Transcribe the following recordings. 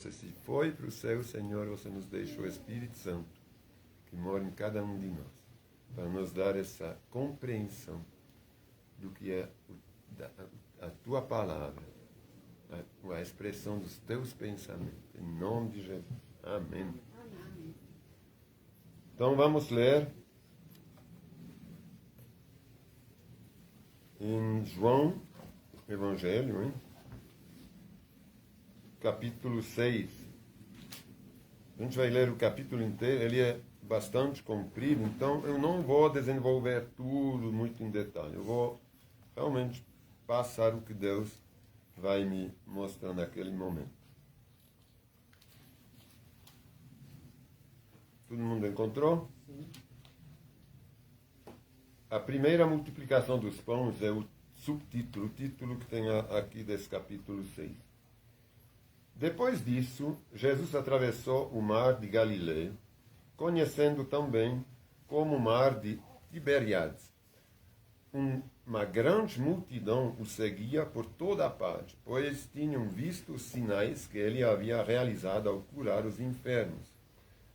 Você se foi para o céu, Senhor, você nos deixou o Espírito Santo, que mora em cada um de nós, para nos dar essa compreensão do que é a tua palavra, a expressão dos teus pensamentos. Em nome de Jesus. Amém. Então vamos ler em João, Evangelho, hein? Capítulo 6. A gente vai ler o capítulo inteiro, ele é bastante comprido, então eu não vou desenvolver tudo muito em detalhe. Eu vou realmente passar o que Deus vai me mostrar naquele momento. Todo mundo encontrou? Sim. A primeira multiplicação dos pães é o subtítulo, o título que tem aqui desse capítulo 6. Depois disso, Jesus atravessou o mar de Galileia, conhecendo também como o mar de Tiberíades. Uma grande multidão o seguia por toda a parte, pois tinham visto os sinais que ele havia realizado ao curar os enfermos.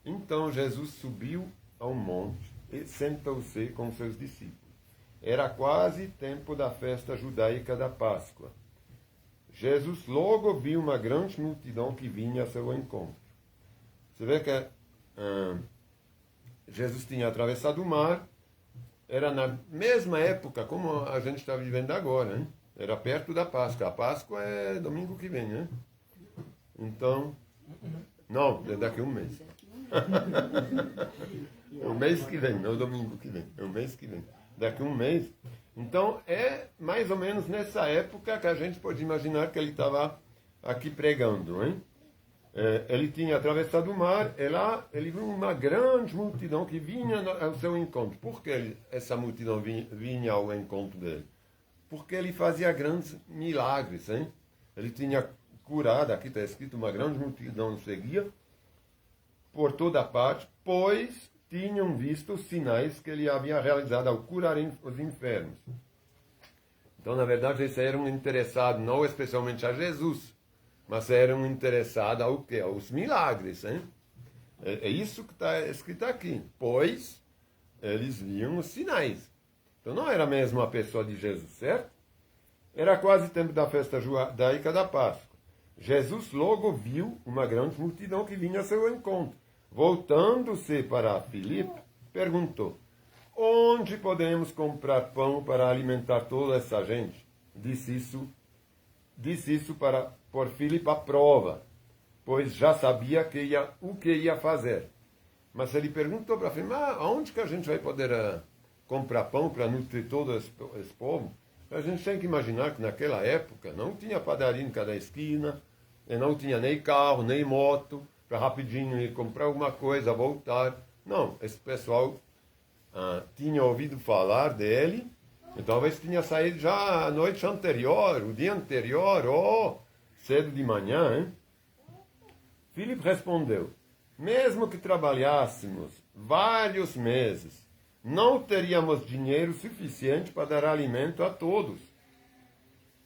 Então Jesus subiu ao monte e sentou-se com seus discípulos. Era quase tempo da festa judaica da Páscoa. Jesus logo viu uma grande multidão que vinha a seu encontro. Você vê que Jesus tinha atravessado o mar, era na mesma época como a gente está vivendo agora, hein? Era perto da Páscoa. A Páscoa é domingo que vem, né? Então, não, é daqui a um mês. É o mês que vem, não é o domingo que vem, é o mês que vem. Daqui a um mês. Então, é mais ou menos nessa época que a gente pode imaginar que ele estava aqui pregando, hein? Ele tinha atravessado o mar, e lá ele viu uma grande multidão que vinha ao seu encontro. Por que essa multidão vinha ao encontro dele? Porque ele fazia grandes milagres, hein? Ele tinha curado, aqui está escrito, uma grande multidão o seguia por toda parte, pois tinham visto os sinais que ele havia realizado ao curar os enfermos. Então, na verdade, eles eram interessados não especialmente a Jesus, mas eram interessados ao quê? Aos milagres. Hein? É isso que está escrito aqui. Pois eles viam os sinais. Então, não era mesmo a pessoa de Jesus, certo? Era quase tempo da festa judaica da Páscoa. Jesus logo viu uma grande multidão que vinha a seu encontro. Voltando-se para Filipe, perguntou: onde podemos comprar pão para alimentar toda essa gente? Disse isso para pôr Filipe à prova, pois já sabia o que ia fazer. Mas ele perguntou para Filipe: onde que a gente vai poder comprar pão para nutrir todo esse povo? A gente tem que imaginar que naquela época não tinha padaria em cada esquina, e não tinha nem carro, nem moto, para rapidinho ir comprar alguma coisa, voltar. Não, esse pessoal tinha ouvido falar dele, e talvez tinha saído já a noite anterior, o dia anterior, ou cedo de manhã. Hein? Filipe respondeu: mesmo que trabalhássemos vários meses, não teríamos dinheiro suficiente para dar alimento a todos.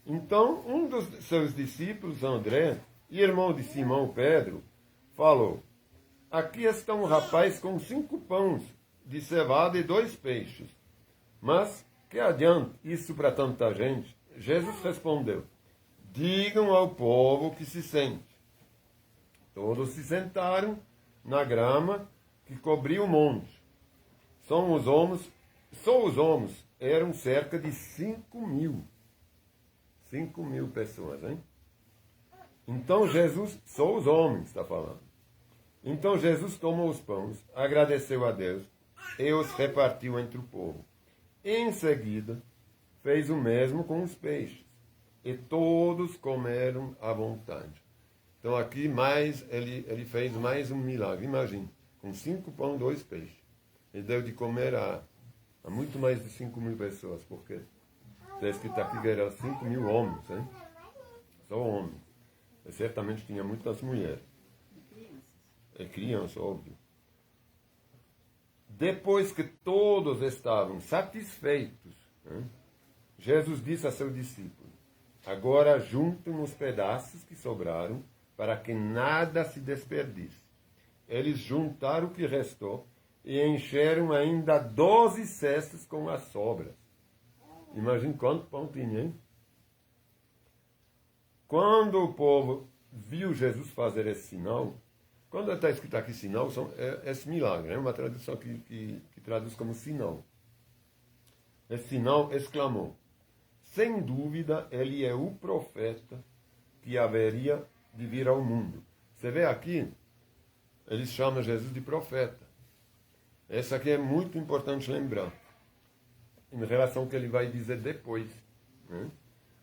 Então, um dos seus discípulos, André, irmão de Simão Pedro, falou: aqui está um rapaz com 5 pães de cevada e 2 peixes. Mas que adianta isso para tanta gente? Jesus respondeu: digam ao povo que se sente. Todos se sentaram na grama que cobria o monte. Só os homens eram cerca de 5.000. 5.000 pessoas, hein? Então Jesus, só os homens, está falando. Então Jesus tomou os pães, agradeceu a Deus e os repartiu entre o povo. Em seguida, fez o mesmo com os peixes, e todos comeram à vontade. Então aqui ele fez mais um milagre. Imagine, com 5 pães e 2 peixes. Ele deu de comer a muito mais de 5.000 pessoas, porque está escrito aqui que eram 5.000 homens, hein? Só homens. E certamente tinha muitas mulheres. E crianças, óbvio. Depois que todos estavam satisfeitos, hein, Jesus disse a seu discípulo: agora juntem os pedaços que sobraram para que nada se desperdice. Eles juntaram o que restou e encheram ainda 12 cestos com as sobras. Imagine quanto pão tinha, hein? Quando o povo viu Jesus fazer esse sinal, quando está escrito aqui sinal, esse milagre, é uma tradução que traduz como sinal. Esse sinal exclamou: sem dúvida, ele é o profeta que haveria de vir ao mundo. Você vê aqui, eles chamam Jesus de profeta. Essa aqui é muito importante lembrar, em relação ao que ele vai dizer depois, né?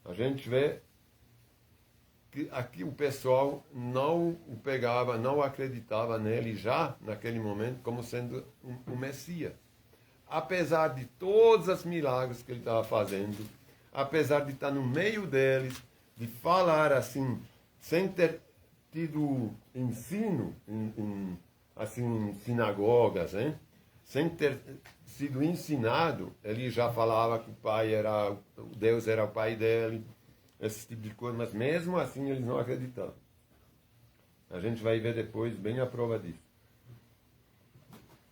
A gente vê que aqui o pessoal não o pegava, não acreditava nele já, naquele momento, como sendo o Messias. Apesar de todos os milagres que ele estava fazendo, apesar de estar no meio deles, de falar assim, sem ter tido ensino em sinagogas, hein? Sem ter sido ensinado, ele já falava que Deus era o pai dele, esse tipo de coisa, mas mesmo assim eles não acreditavam. A gente vai ver depois bem a prova disso.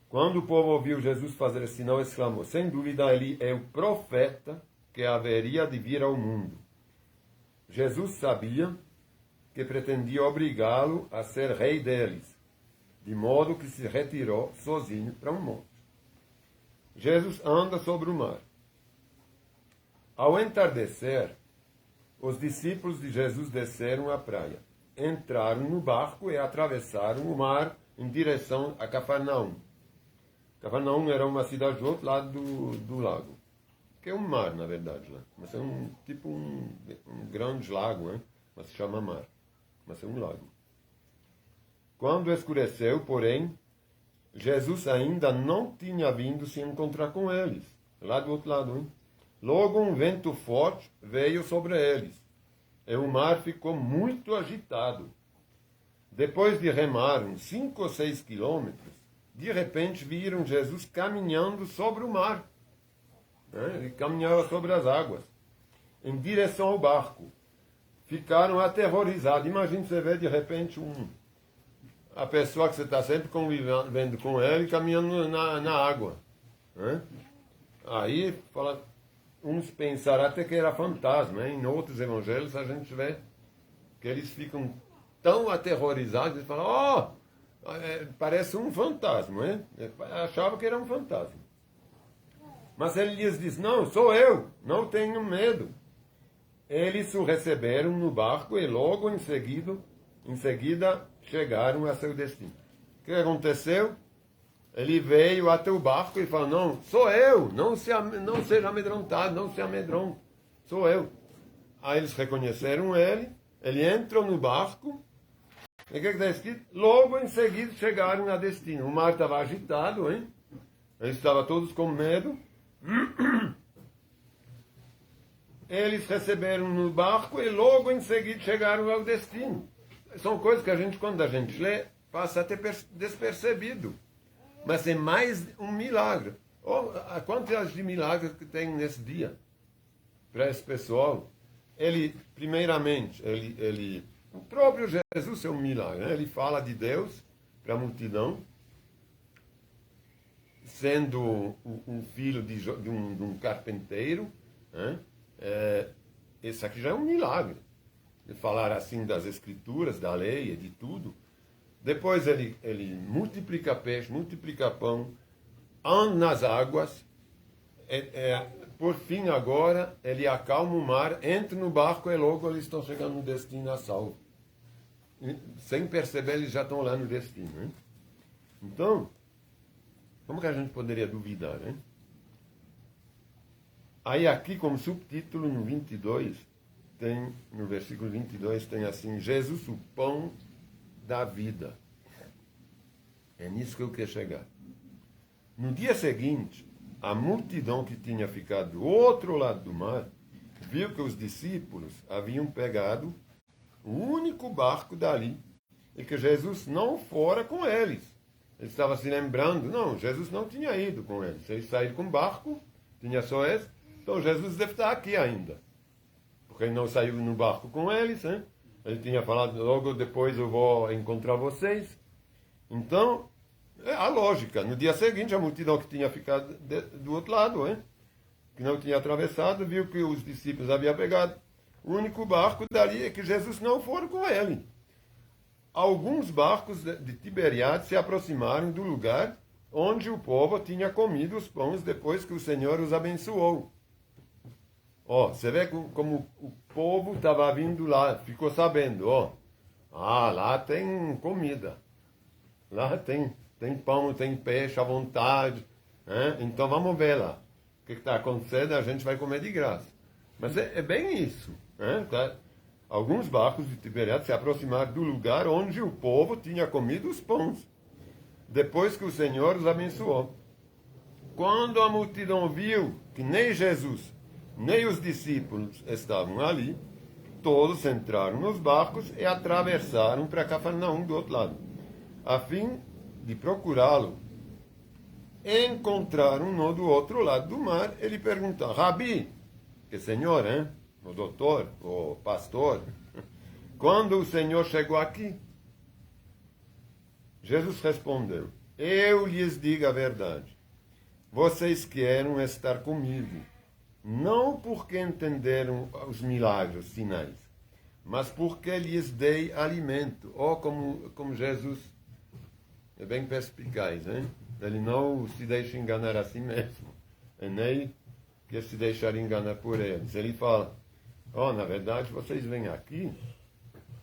Quando o povo ouviu Jesus fazer esse sinal, exclamou: sem dúvida, ele é o profeta que haveria de vir ao mundo. Jesus sabia que pretendia obrigá-lo a ser rei deles, de modo que se retirou sozinho para um monte. Jesus anda sobre o mar. Ao entardecer, os discípulos de Jesus desceram à praia, entraram no barco e atravessaram o mar em direção a Cafarnaum. Cafarnaum era uma cidade do outro lado do lago, que é um mar, na verdade, lá. Mas é um grande lago, hein? Mas se chama mar, mas é um lago. Quando escureceu, porém, Jesus ainda não tinha vindo se encontrar com eles, lá do outro lado, hein? Logo um vento forte veio sobre eles, e o mar ficou muito agitado. Depois de remar uns 5 ou 6 quilômetros, de repente viram Jesus caminhando sobre o mar. Ele caminhava sobre as águas, em direção ao barco. Ficaram aterrorizados. Imagina você ver de repente a pessoa que você está sempre convivendo com ele caminhando na água. Aí uns pensaram até que era fantasma. Em outros evangelhos a gente vê que eles ficam tão aterrorizados, eles falam: parece um fantasma. Achava que era um fantasma. Mas ele lhes diz: não, sou eu, não tenho medo. Eles o receberam no barco e logo em seguida chegaram a seu destino. O que aconteceu? Ele veio até o barco e falou: não, sou eu, não seja amedrontado, não se amedronte, sou eu. Aí eles reconheceram ele entrou no barco, e o que está escrito? Logo em seguida chegaram a destino. O mar estava agitado, hein? Eles estavam todos com medo. Eles receberam no barco e logo em seguida chegaram ao destino. São coisas que quando a gente lê, passa até despercebido. Mas é mais um milagre. A quantidade de milagres que tem nesse dia para esse pessoal. Primeiramente, o próprio Jesus é um milagre. Ele fala de Deus para a multidão, sendo um filho de um carpinteiro. Esse aqui já é um milagre. De falar assim das escrituras, da lei e de tudo. Depois ele multiplica peixe, multiplica pão, anda nas águas. Por fim, agora, ele acalma o mar, entra no barco e logo eles estão chegando no destino a salvo. Sem perceber, eles já estão lá no destino. Hein? Então, como que a gente poderia duvidar? Hein? Aí aqui, como subtítulo, no versículo 22, tem assim: Jesus, o pão da vida. É nisso que eu quero chegar. No dia seguinte, a multidão que tinha ficado do outro lado do mar viu que os discípulos haviam pegado o único barco dali e que Jesus não fora com eles. Eles estavam se lembrando: não, Jesus não tinha ido com eles. Eles saíram com o barco, tinha só esse. Então Jesus deve estar aqui ainda. Porque ele não saiu no barco com eles, hein? Ele tinha falado, logo depois eu vou encontrar vocês. Então, é a lógica. No dia seguinte, a multidão que tinha ficado do outro lado, hein? Que não tinha atravessado, viu que os discípulos haviam pegado o único barco dali é que Jesus não foi com ele. Alguns barcos de Tiberiades se aproximaram do lugar onde o povo tinha comido os pães depois que o Senhor os abençoou. Você vê como o povo estava vindo lá, ficou sabendo, lá tem comida, lá tem pão, tem peixe à vontade, né? Então vamos ver lá. O que está acontecendo, a gente vai comer de graça. Mas é bem isso. Né? Alguns barcos de Tiberiades se aproximaram do lugar onde o povo tinha comido os pães, depois que o Senhor os abençoou. Quando a multidão viu que nem Jesus, nem os discípulos estavam ali, todos entraram nos barcos e atravessaram para Cafarnaum do outro lado, a fim de procurá-lo. Encontraram-no do outro lado do mar. Ele perguntou, Rabi, que senhor, hein? O doutor, o pastor, quando o Senhor chegou aqui? Jesus respondeu, eu lhes digo a verdade, vocês querem estar comigo, não porque entenderam os milagres, os sinais, mas porque lhes dei alimento. Como Jesus é bem perspicaz, hein? Ele não se deixa enganar a si mesmo, e nem quer se deixar enganar por eles. Ele fala, na verdade, vocês vêm aqui,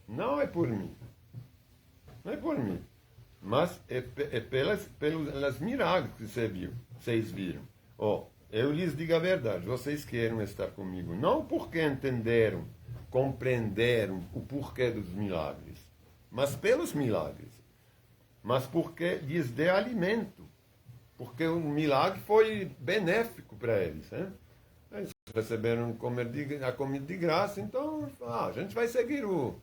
não é por mim. Não é por mim. Mas é pelos milagres que vocês viram. Eu lhes digo a verdade, vocês querem estar comigo, não porque entenderam, compreenderam o porquê dos milagres, mas pelos milagres. Mas porque lhes dê alimento. Porque o milagre foi benéfico para eles, né? Eles receberam a comida de graça, então a gente vai seguir o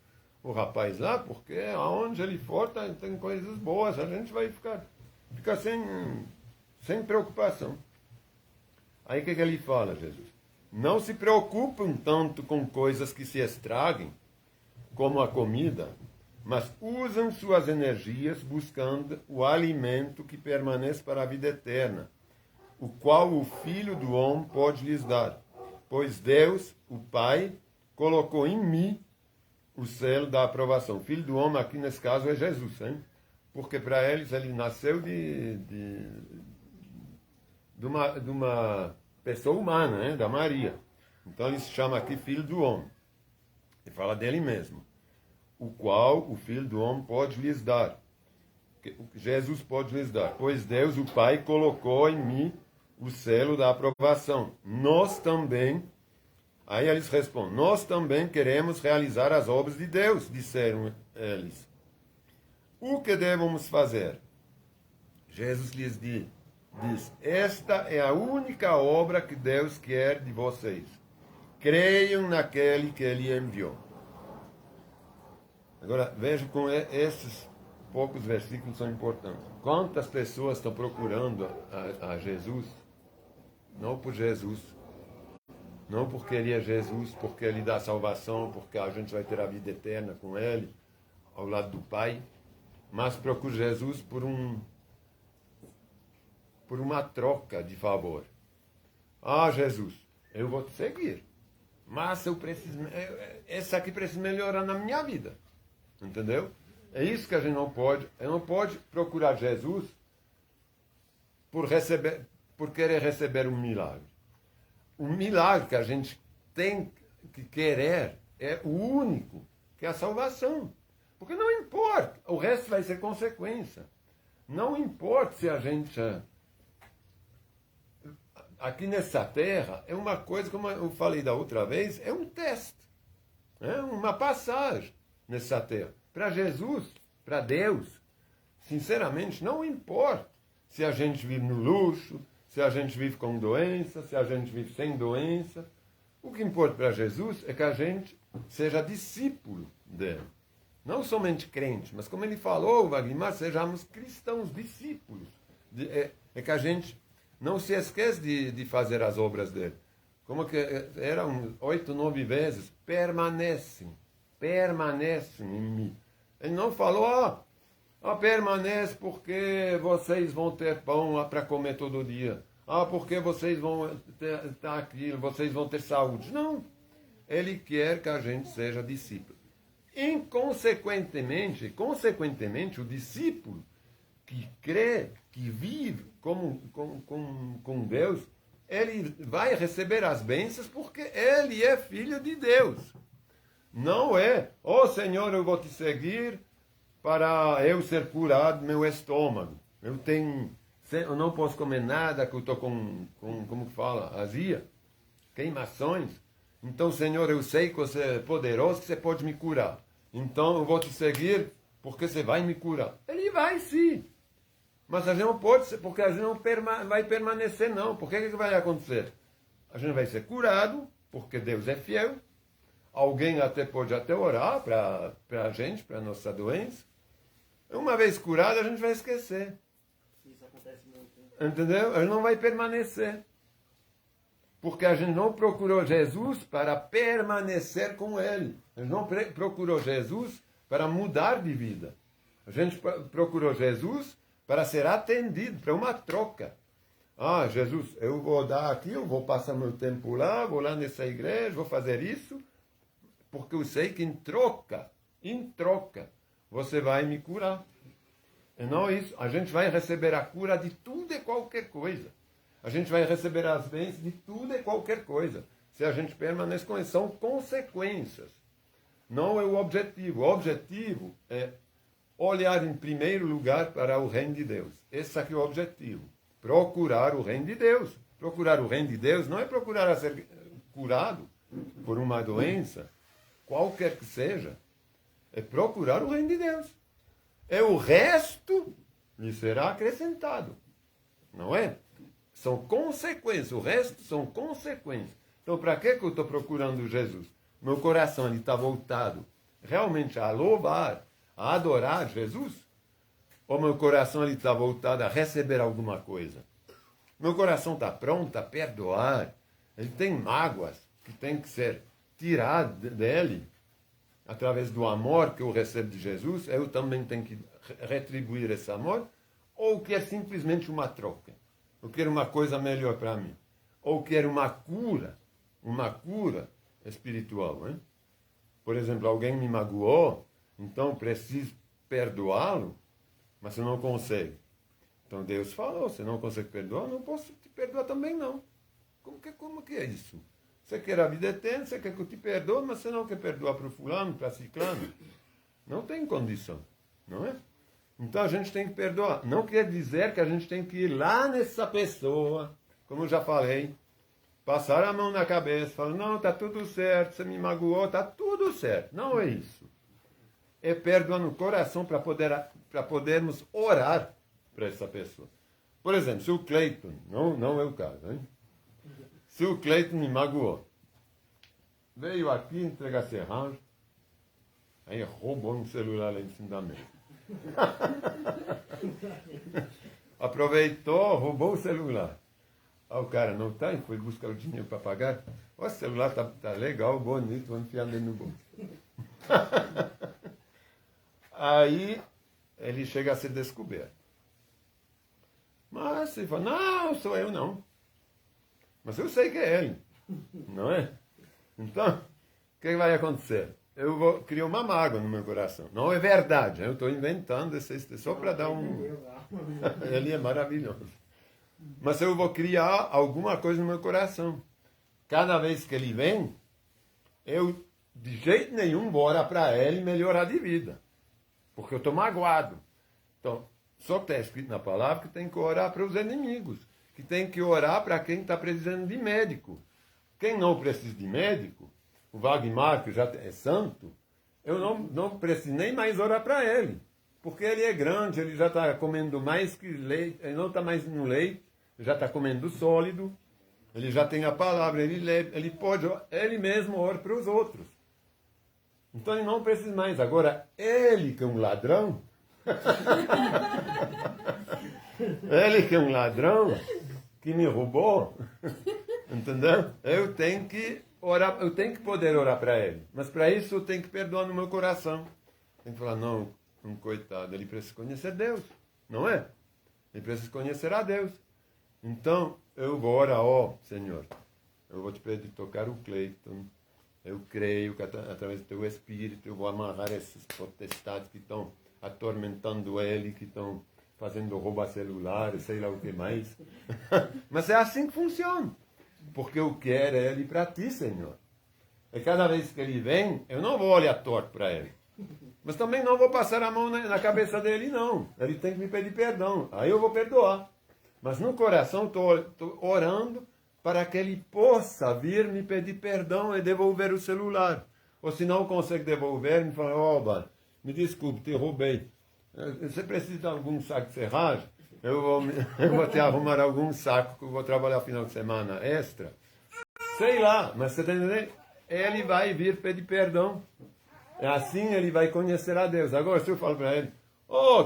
rapaz lá, porque aonde ele for tem coisas boas, a gente vai ficar sem preocupação. Aí o que ele fala, Jesus? Não se preocupem tanto com coisas que se estraguem, como a comida, mas usam suas energias buscando o alimento que permanece para a vida eterna, o qual o Filho do Homem pode lhes dar. Pois Deus, o Pai, colocou em mim o selo da aprovação. Filho do Homem, aqui nesse caso, é Jesus, hein? Porque para eles ele nasceu de uma pessoa humana, né? Da Maria. Então ele se chama aqui Filho do Homem. E fala dele mesmo. O qual o Filho do Homem pode lhes dar. Jesus pode lhes dar. Pois Deus, o Pai, colocou em mim o selo da aprovação. Nós também, aí eles respondem, nós também queremos realizar as obras de Deus, disseram eles. O que devemos fazer? Jesus lhes diz, esta é a única obra que Deus quer de vocês. Creiam naquele que Ele enviou. Agora, veja como esses poucos versículos são importantes. Quantas pessoas estão procurando a Jesus? Não por Jesus. Não porque Ele é Jesus, porque Ele dá salvação, porque a gente vai ter a vida eterna com Ele, ao lado do Pai. Mas procura Jesus por uma troca de favor. Jesus, eu vou te seguir. Mas esse aqui precisa melhorar na minha vida. Entendeu? É isso que a gente não pode. Não pode procurar Jesus por querer receber um milagre. O milagre que a gente tem que querer é o único, que é a salvação. Porque não importa, o resto vai ser consequência. Não importa se a gente... Aqui nessa terra, é uma coisa, como eu falei da outra vez, é um teste. É uma passagem nessa terra. Para Jesus, para Deus, sinceramente, não importa se a gente vive no luxo, se a gente vive com doença, se a gente vive sem doença. O que importa para Jesus é que a gente seja discípulo dele. Não somente crente, mas como ele falou, Wagner, sejamos cristãos, discípulos. É que a gente não se esquece de fazer as obras dele. Como que eram 8, 9 vezes, permanecem. permaneçam em mim. Ele não falou, permanece porque vocês vão ter pão para comer todo dia. Porque vocês vão ter aquilo, vocês vão ter saúde. Não. Ele quer que a gente seja discípulo. Consequentemente, o discípulo que crê, que vive com Deus, ele vai receber as bênçãos porque ele é filho de Deus. Não é, Senhor, eu vou te seguir para eu ser curado do meu estômago. Eu não posso comer nada, que eu estou como que fala, azia, queimações. Então, Senhor, eu sei que você é poderoso, que você pode me curar. Então, eu vou te seguir porque você vai me curar. Ele vai sim. Mas a gente não pode ser, porque a gente não vai permanecer, não. Por que vai acontecer? A gente vai ser curado, porque Deus é fiel. Alguém pode orar para a gente, para a nossa doença. Uma vez curado, a gente vai esquecer. Isso acontece muito. Entendeu? A gente não vai permanecer. Porque a gente não procurou Jesus para permanecer com Ele. A gente não procurou Jesus para mudar de vida. A gente procurou Jesus para ser atendido, para uma troca. Jesus, eu vou dar aqui, eu vou passar meu tempo lá, vou lá nessa igreja, vou fazer isso, porque eu sei que em troca, você vai me curar. E não isso. A gente vai receber a cura de tudo e qualquer coisa. A gente vai receber as bênçãos de tudo e qualquer coisa. Se a gente permanece com isso, são consequências. Não é o objetivo. O objetivo é olhar em primeiro lugar para o reino de Deus. Esse aqui é o objetivo. Procurar o reino de Deus. Procurar o reino de Deus não é procurar a ser curado por uma doença, qualquer que seja. É procurar o reino de Deus. O resto lhe será acrescentado. Não é? São consequências. O resto são consequências. Então, para que eu estou procurando Jesus? Meu coração está voltado realmente a louvar, a adorar Jesus? Ou meu coração está voltado a receber alguma coisa? Meu coração está pronto a perdoar. Ele tem mágoas que tem que ser tiradas dele através do amor que eu recebo de Jesus. Eu também tenho que retribuir esse amor. Ou quer simplesmente uma troca? Eu quero uma coisa melhor para mim. Ou quero uma cura espiritual. Hein? Por exemplo, alguém me magoou, então preciso perdoá-lo, mas você não consegue. Então Deus falou, você não consegue perdoar, não posso te perdoar também não. Como que é isso? Você quer a vida eterna, você quer que eu te perdoe, mas você não quer perdoar para o fulano, para ciclano. Não tem condição, não é? Então a gente tem que perdoar. Não quer dizer que a gente tem que ir lá nessa pessoa, como eu já falei, passar a mão na cabeça, falar, não, está tudo certo, você me magoou, está tudo certo. Não é isso. É perdoar no coração para podermos orar para essa pessoa. Por exemplo, se o Cleiton, não é o caso, hein? Se o Cleiton me magoou, veio aqui entregar serragem, aí roubou um celular lá em cima da mesa. Aproveitou, roubou o celular. O cara não está e foi buscar o dinheiro para pagar. O celular tá legal, bonito, vou enfiar dentro no bolso. Aí ele chega a ser descoberto. Mas ele fala, não, sou eu não. Mas eu sei que é ele, não é? Então, o que vai acontecer? Eu vou criar uma mágoa no meu coração. Não é verdade, eu estou inventando só para dar um... Ele é maravilhoso. Mas eu vou criar alguma coisa no meu coração. Cada vez que ele vem, eu de jeito nenhum vou orar para ele e melhorar de vida. Porque eu estou magoado. Então, só que está escrito na palavra que tem que orar para os inimigos. Que tem que orar para quem está precisando de médico. Quem não precisa de médico, o Wagmar, que já é santo, eu não preciso nem mais orar para ele. Porque ele é grande, ele já está comendo mais que leite, ele não está mais no leite, já está comendo sólido, ele já tem a palavra, ele pode, ele mesmo ora para os outros. Então ele não precisa mais. Agora, ele que é um ladrão, ele que me roubou, entendeu? Eu tenho que orar, eu tenho que poder orar para ele. Mas para isso eu tenho que perdoar no meu coração. Tem que falar, não, um coitado, ele precisa conhecer Deus, não é? Ele precisa conhecer a Deus. Então, eu vou orar, Senhor, eu vou te pedir tocar o Cleiton. Eu creio que através do teu Espírito eu vou amarrar esses potestades que estão atormentando ele, que estão fazendo roubar celular, sei lá o que mais. Mas é assim que funciona. Porque eu quero ele para ti, Senhor. E cada vez que ele vem, eu não vou olhar torto para ele. Mas também não vou passar a mão na cabeça dele, não. Ele tem que me pedir perdão. Aí eu vou perdoar. Mas no coração estou orando para que ele possa vir me pedir perdão e devolver o celular. Ou se não consegue devolver, me fala, Oba, me desculpe, te roubei. Você precisa de algum saco de serragem? Eu vou te arrumar algum saco que eu vou trabalhar final de semana extra. Sei lá, mas você está entendendo? Ele vai vir pedir perdão. Assim ele vai conhecer a Deus. Agora, se eu falo para ele,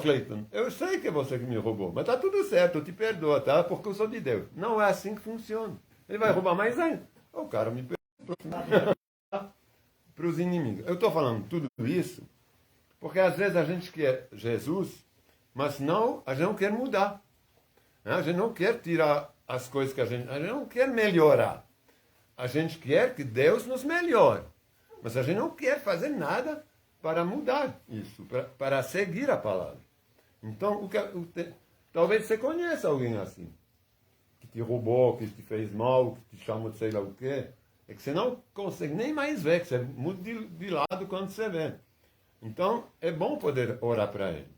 Cleiton, eu sei que é você que me roubou, mas está tudo certo, eu te perdoo, tá? Porque eu sou de Deus. Não é assim que funciona. Ele vai roubar mais ainda. O cara me perdoa. Para os inimigos. Eu estou falando tudo isso porque às vezes a gente quer Jesus, mas não, a gente não quer mudar. A gente não quer tirar as coisas que a gente não quer melhorar. A gente quer que Deus nos melhore. Mas a gente não quer fazer nada para mudar isso, para seguir a palavra. Então, talvez você conheça alguém assim, que te roubou, que te fez mal, que te chamou de sei lá o quê. É que você não consegue nem mais ver, que você muda de lado quando você vê. Então, é bom poder orar para ele.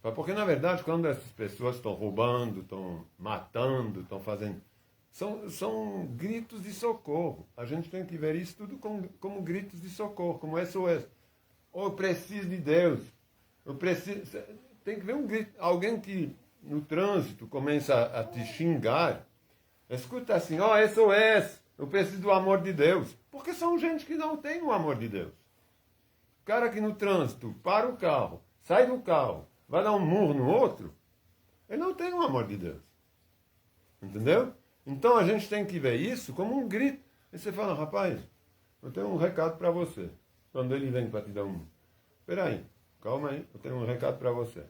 Porque, na verdade, quando essas pessoas estão roubando, estão matando, estão fazendo... São gritos de socorro. A gente tem que ver isso tudo como gritos de socorro, como SOS. Eu preciso de Deus. Eu preciso... Tem que ver um grito. Alguém que no trânsito começa a te xingar. Escuta assim, SOS, eu preciso do amor de Deus. Porque são gente que não tem o amor de Deus. O cara que no trânsito para o carro, sai do carro, vai dar um murro no outro, ele não tem o amor de Deus. Entendeu? Então a gente tem que ver isso como um grito. E você fala, rapaz, eu tenho um recado para você. Quando ele vem para te dar um... Espera aí, calma aí, eu tenho um recado para você.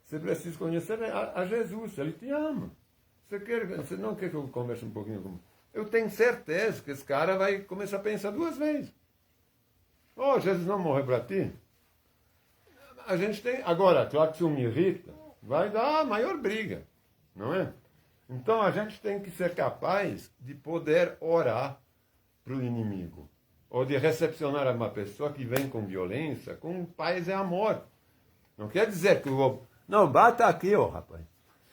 Você precisa conhecer a Jesus, ele te ama. Você não quer que eu converse um pouquinho com... Eu tenho certeza que esse cara vai começar a pensar duas vezes. Jesus não morreu para ti? A gente tem... Agora, claro que se eu me irrita, vai dar a maior briga, não é? Então a gente tem que ser capaz de poder orar para o inimigo. Ou de recepcionar uma pessoa que vem com violência, com paz e amor. Não quer dizer que eu vou... Não, bata aqui, rapaz.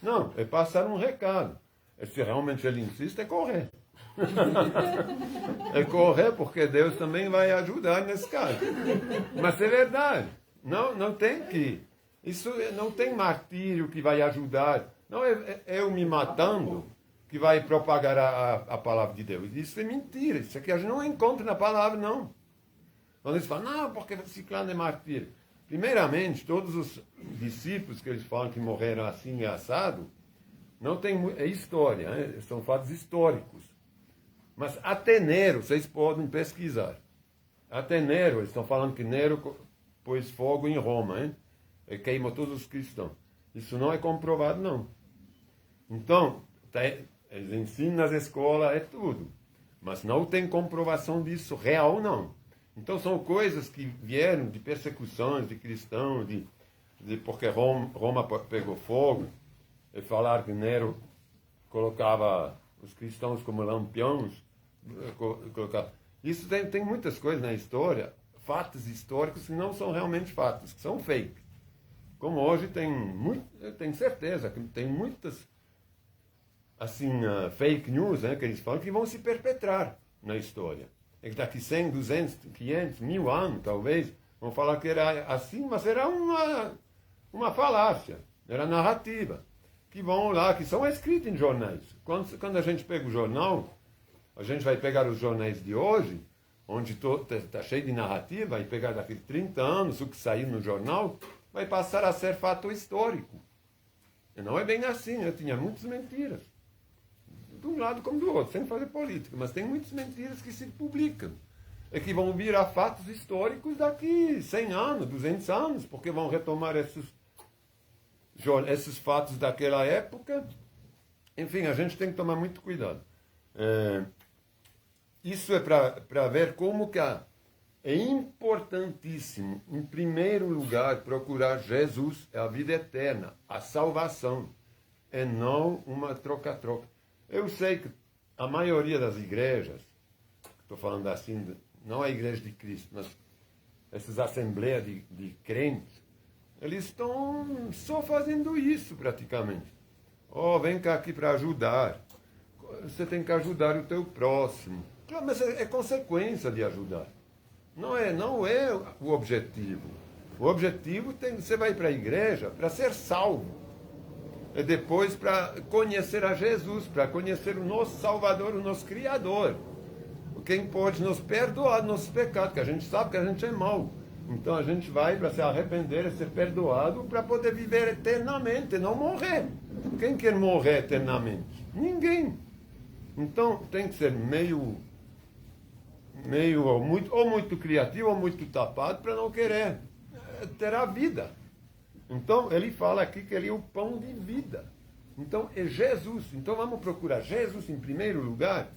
Não, é passar um recado. Se realmente ele insiste, é correr. É correr, porque Deus também vai ajudar nesse caso. Mas é verdade. Não tem que... Isso não tem martírio que vai ajudar. Não é eu me matando que vai propagar a palavra de Deus. Isso é mentira. Isso aqui a gente não encontra na palavra, não. Quando eles falam, não, porque ciclano é martírio. Primeiramente, todos os discípulos que eles falam que morreram assim e assado, não tem, é história, né? São fatos históricos. Mas até Nero, vocês podem pesquisar. Até Nero, eles estão falando que Nero pôs fogo em Roma, hein? E queimou todos os cristãos. Isso não é comprovado, não. Então, eles ensinam nas escolas, é tudo. Mas não tem comprovação disso, real não. Então são coisas que vieram de persecuções de cristãos, porque Roma pegou fogo, e falaram que Nero colocava os cristãos como lampiões. Isso tem muitas coisas na história, fatos históricos que não são realmente fatos, que são fake. Como hoje eu tenho certeza que tem muitas assim, fake news, né, que eles falam, que vão se perpetrar na história. É que daqui 100, 200, 500, 1000 anos, talvez, vão falar que era assim, mas era uma falácia, era narrativa. Que vão lá, que são escritos em jornais. Quando a gente pega o jornal, a gente vai pegar os jornais de hoje, onde está cheio de narrativa, e pegar daqui 30 anos o que saiu no jornal, vai passar a ser fato histórico. E não é bem assim, tinha muitas mentiras. de um lado como do outro, sem fazer política. Mas tem muitas mentiras que se publicam e que vão virar fatos históricos daqui 100 anos, 200 anos, porque vão retomar esses fatos daquela época. Enfim, a gente tem que tomar muito cuidado. Isso é para ver como que é importantíssimo, em primeiro lugar, procurar Jesus, a vida eterna, a salvação, e não uma troca-troca. Eu sei que a maioria das igrejas, estou falando assim, não a igreja de Cristo, mas essas assembleias de crentes, eles estão só fazendo isso praticamente. Vem cá aqui para ajudar. Você tem que ajudar o teu próximo. Claro, mas é consequência de ajudar. Não é o objetivo. O objetivo você vai para a igreja para ser salvo. E depois para conhecer a Jesus, para conhecer o nosso Salvador, o nosso Criador. Quem pode nos perdoar dos nossos pecados, que a gente sabe que a gente é mau. Então a gente vai para se arrepender e ser perdoado para poder viver eternamente, não morrer. Quem quer morrer eternamente? Ninguém. Então tem que ser ou muito criativo ou muito tapado para não querer ter a vida. Então ele fala aqui que ele é o pão de vida. Então é Jesus. Então vamos procurar Jesus em primeiro lugar.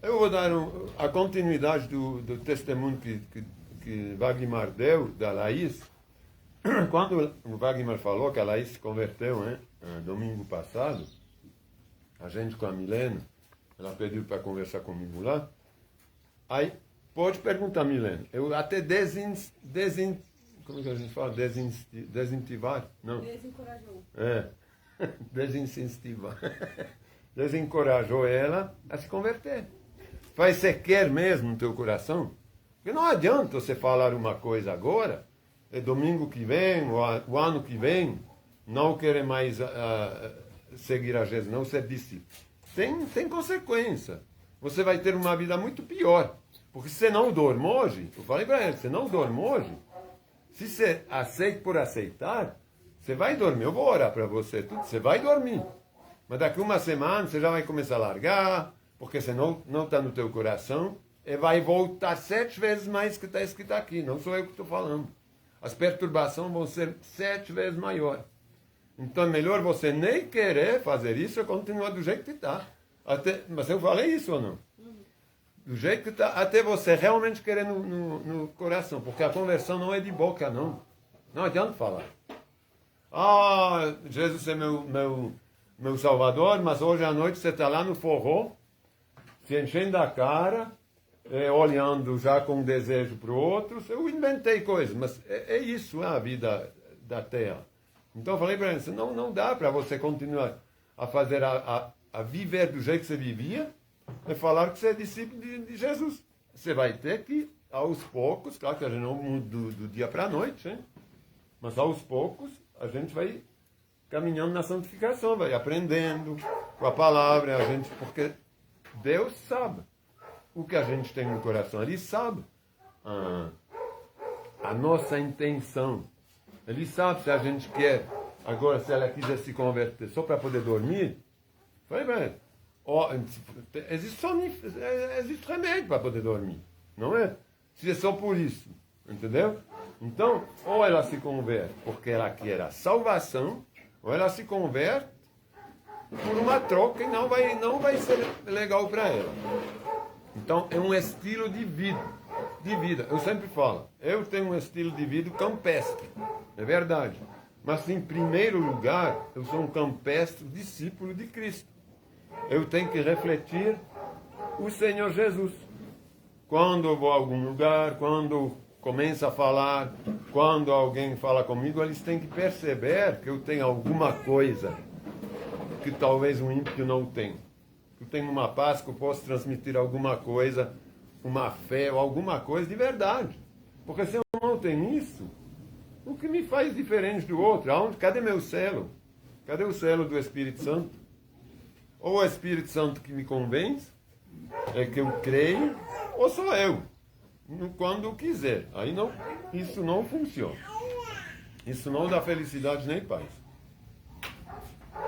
Eu vou dar a continuidade do testemunho que Wagner deu da Laís. Quando o Wagner falou que a Laís se converteu, domingo passado, a gente com a Milena, ela pediu para conversar comigo lá. Aí, pode perguntar, Milena. Eu até como é que a gente fala? Desincentivar? Não. Desencorajou. Desincentivar. Desencorajou ela a se converter. Mas você quer mesmo no teu coração? Porque não adianta você falar uma coisa agora, e domingo que vem, ou o ano que vem, não querer mais seguir a Jesus, não ser discípulo. Tem consequência. Você vai ter uma vida muito pior. Porque se você não dorme hoje, eu falei para ele, se você não dorme hoje, se você aceita por aceitar, você vai dormir. Eu vou orar para você, tudo, você vai dormir. Mas daqui uma semana você já vai começar a largar, porque você não está no teu coração, e vai voltar 7 vezes mais que está escrito aqui. Não sou eu que estou falando. As perturbações vão ser 7 vezes maiores. Então é melhor você nem querer fazer isso e continuar do jeito que está. Mas eu falei isso ou não? Do jeito que está, até você realmente querer no coração. Porque a conversão não é de boca, não. Não adianta falar. Jesus é meu Salvador, mas hoje à noite você está lá no forró, se enchendo a cara, olhando já com desejo para o outro. Eu inventei coisas, mas é isso a vida da terra. Então eu falei para ele, não dá para você continuar a fazer, a viver do jeito que você vivia, e falar que você é discípulo de Jesus. Você vai ter que, aos poucos, claro que a gente não muda do dia para a noite, hein? Mas aos poucos a gente vai caminhando na santificação, vai aprendendo com a palavra, porque Deus sabe o que a gente tem no coração, Ele sabe a nossa intenção, Ele sabe se a gente quer, agora se ela quiser se converter só para poder dormir, vai bem. Existe remédio para poder dormir, não é? Se é só por isso, entendeu? Então, ou ela se converte porque ela quer a salvação, ou ela se converte por uma troca e não vai ser legal para ela. Então, é um estilo de vida. Eu sempre falo, eu tenho um estilo de vida campestre, é verdade. Mas, em primeiro lugar, eu sou um campestre discípulo de Cristo. Eu tenho que refletir o Senhor Jesus. Quando eu vou a algum lugar, quando começo a falar, quando alguém fala comigo, eles têm que perceber que eu tenho alguma coisa que talvez um ímpio não tenha. Eu tenho uma paz que eu posso transmitir alguma coisa, uma fé ou alguma coisa de verdade. Porque se eu não tenho isso, o que me faz diferente do outro? Cadê meu selo? Cadê o selo do Espírito Santo? Ou o Espírito Santo que me convence, é que eu creio, ou sou eu, quando quiser. Aí não, isso não funciona. Isso não dá felicidade nem paz.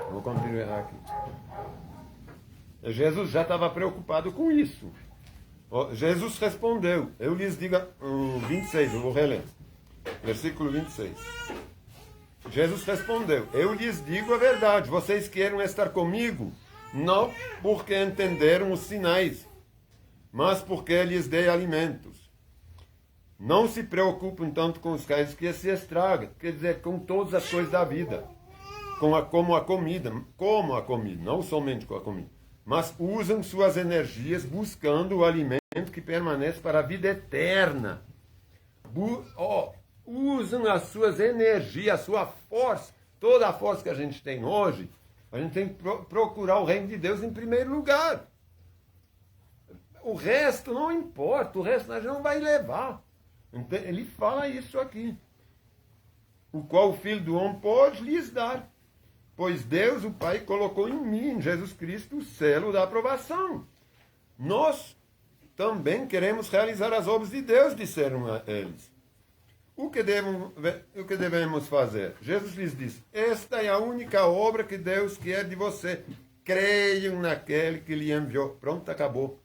Vou continuar aqui. Jesus já estava preocupado com isso. Jesus respondeu, eu lhes digo, 26, eu vou reler, versículo 26. Jesus respondeu, eu lhes digo a verdade, vocês querem estar comigo, não porque entenderam os sinais, mas porque lhes dei alimentos. Não se preocupem tanto com os cais que se estragam, quer dizer, com todas as coisas da vida, como a comida, não somente com a comida, mas usam suas energias buscando o alimento que permanece para a vida eterna. Usam as suas energias, a sua força, toda a força que a gente tem hoje, a gente tem que procurar o reino de Deus em primeiro lugar. O resto não importa, o resto a gente não vai levar. Ele fala isso aqui. O qual o Filho do Homem pode lhes dar. Pois Deus, o Pai, colocou em mim, em Jesus Cristo, o selo da aprovação. Nós também queremos realizar as obras de Deus, disseram a eles. O que devemos fazer? Jesus lhes disse, esta é a única obra que Deus quer de você. Creiam naquele que lhe enviou. Pronto, acabou.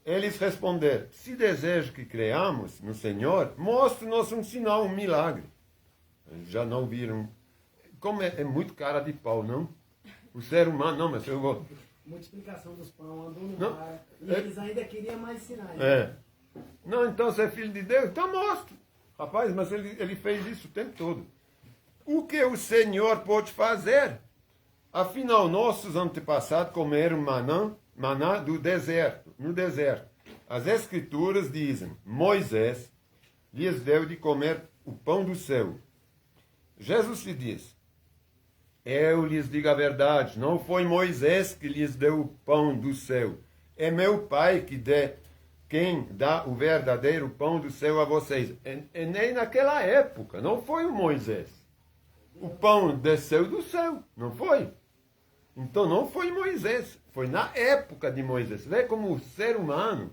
Eles responderam, se deseja que creamos no Senhor, mostre-nos um sinal, um milagre. Eles já não viram. Como é muito cara de pau, não? O ser humano, não, mas eu vou... Multiplicação dos pão, andou no mar, e eles ainda queriam mais sinais. Não, então você é filho de Deus? Então mostre. Rapaz, mas ele fez isso o tempo todo. O que o Senhor pode fazer? Afinal, nossos antepassados comeram maná no deserto. As Escrituras dizem, Moisés lhes deu de comer o pão do céu. Jesus lhe diz, eu lhes digo a verdade, não foi Moisés que lhes deu o pão do céu, é meu Pai quem dá o verdadeiro pão do céu a vocês. E nem naquela época, não foi o Moisés. O pão desceu do céu, não foi? Então não foi Moisés, foi na época de Moisés. Vê como o ser humano,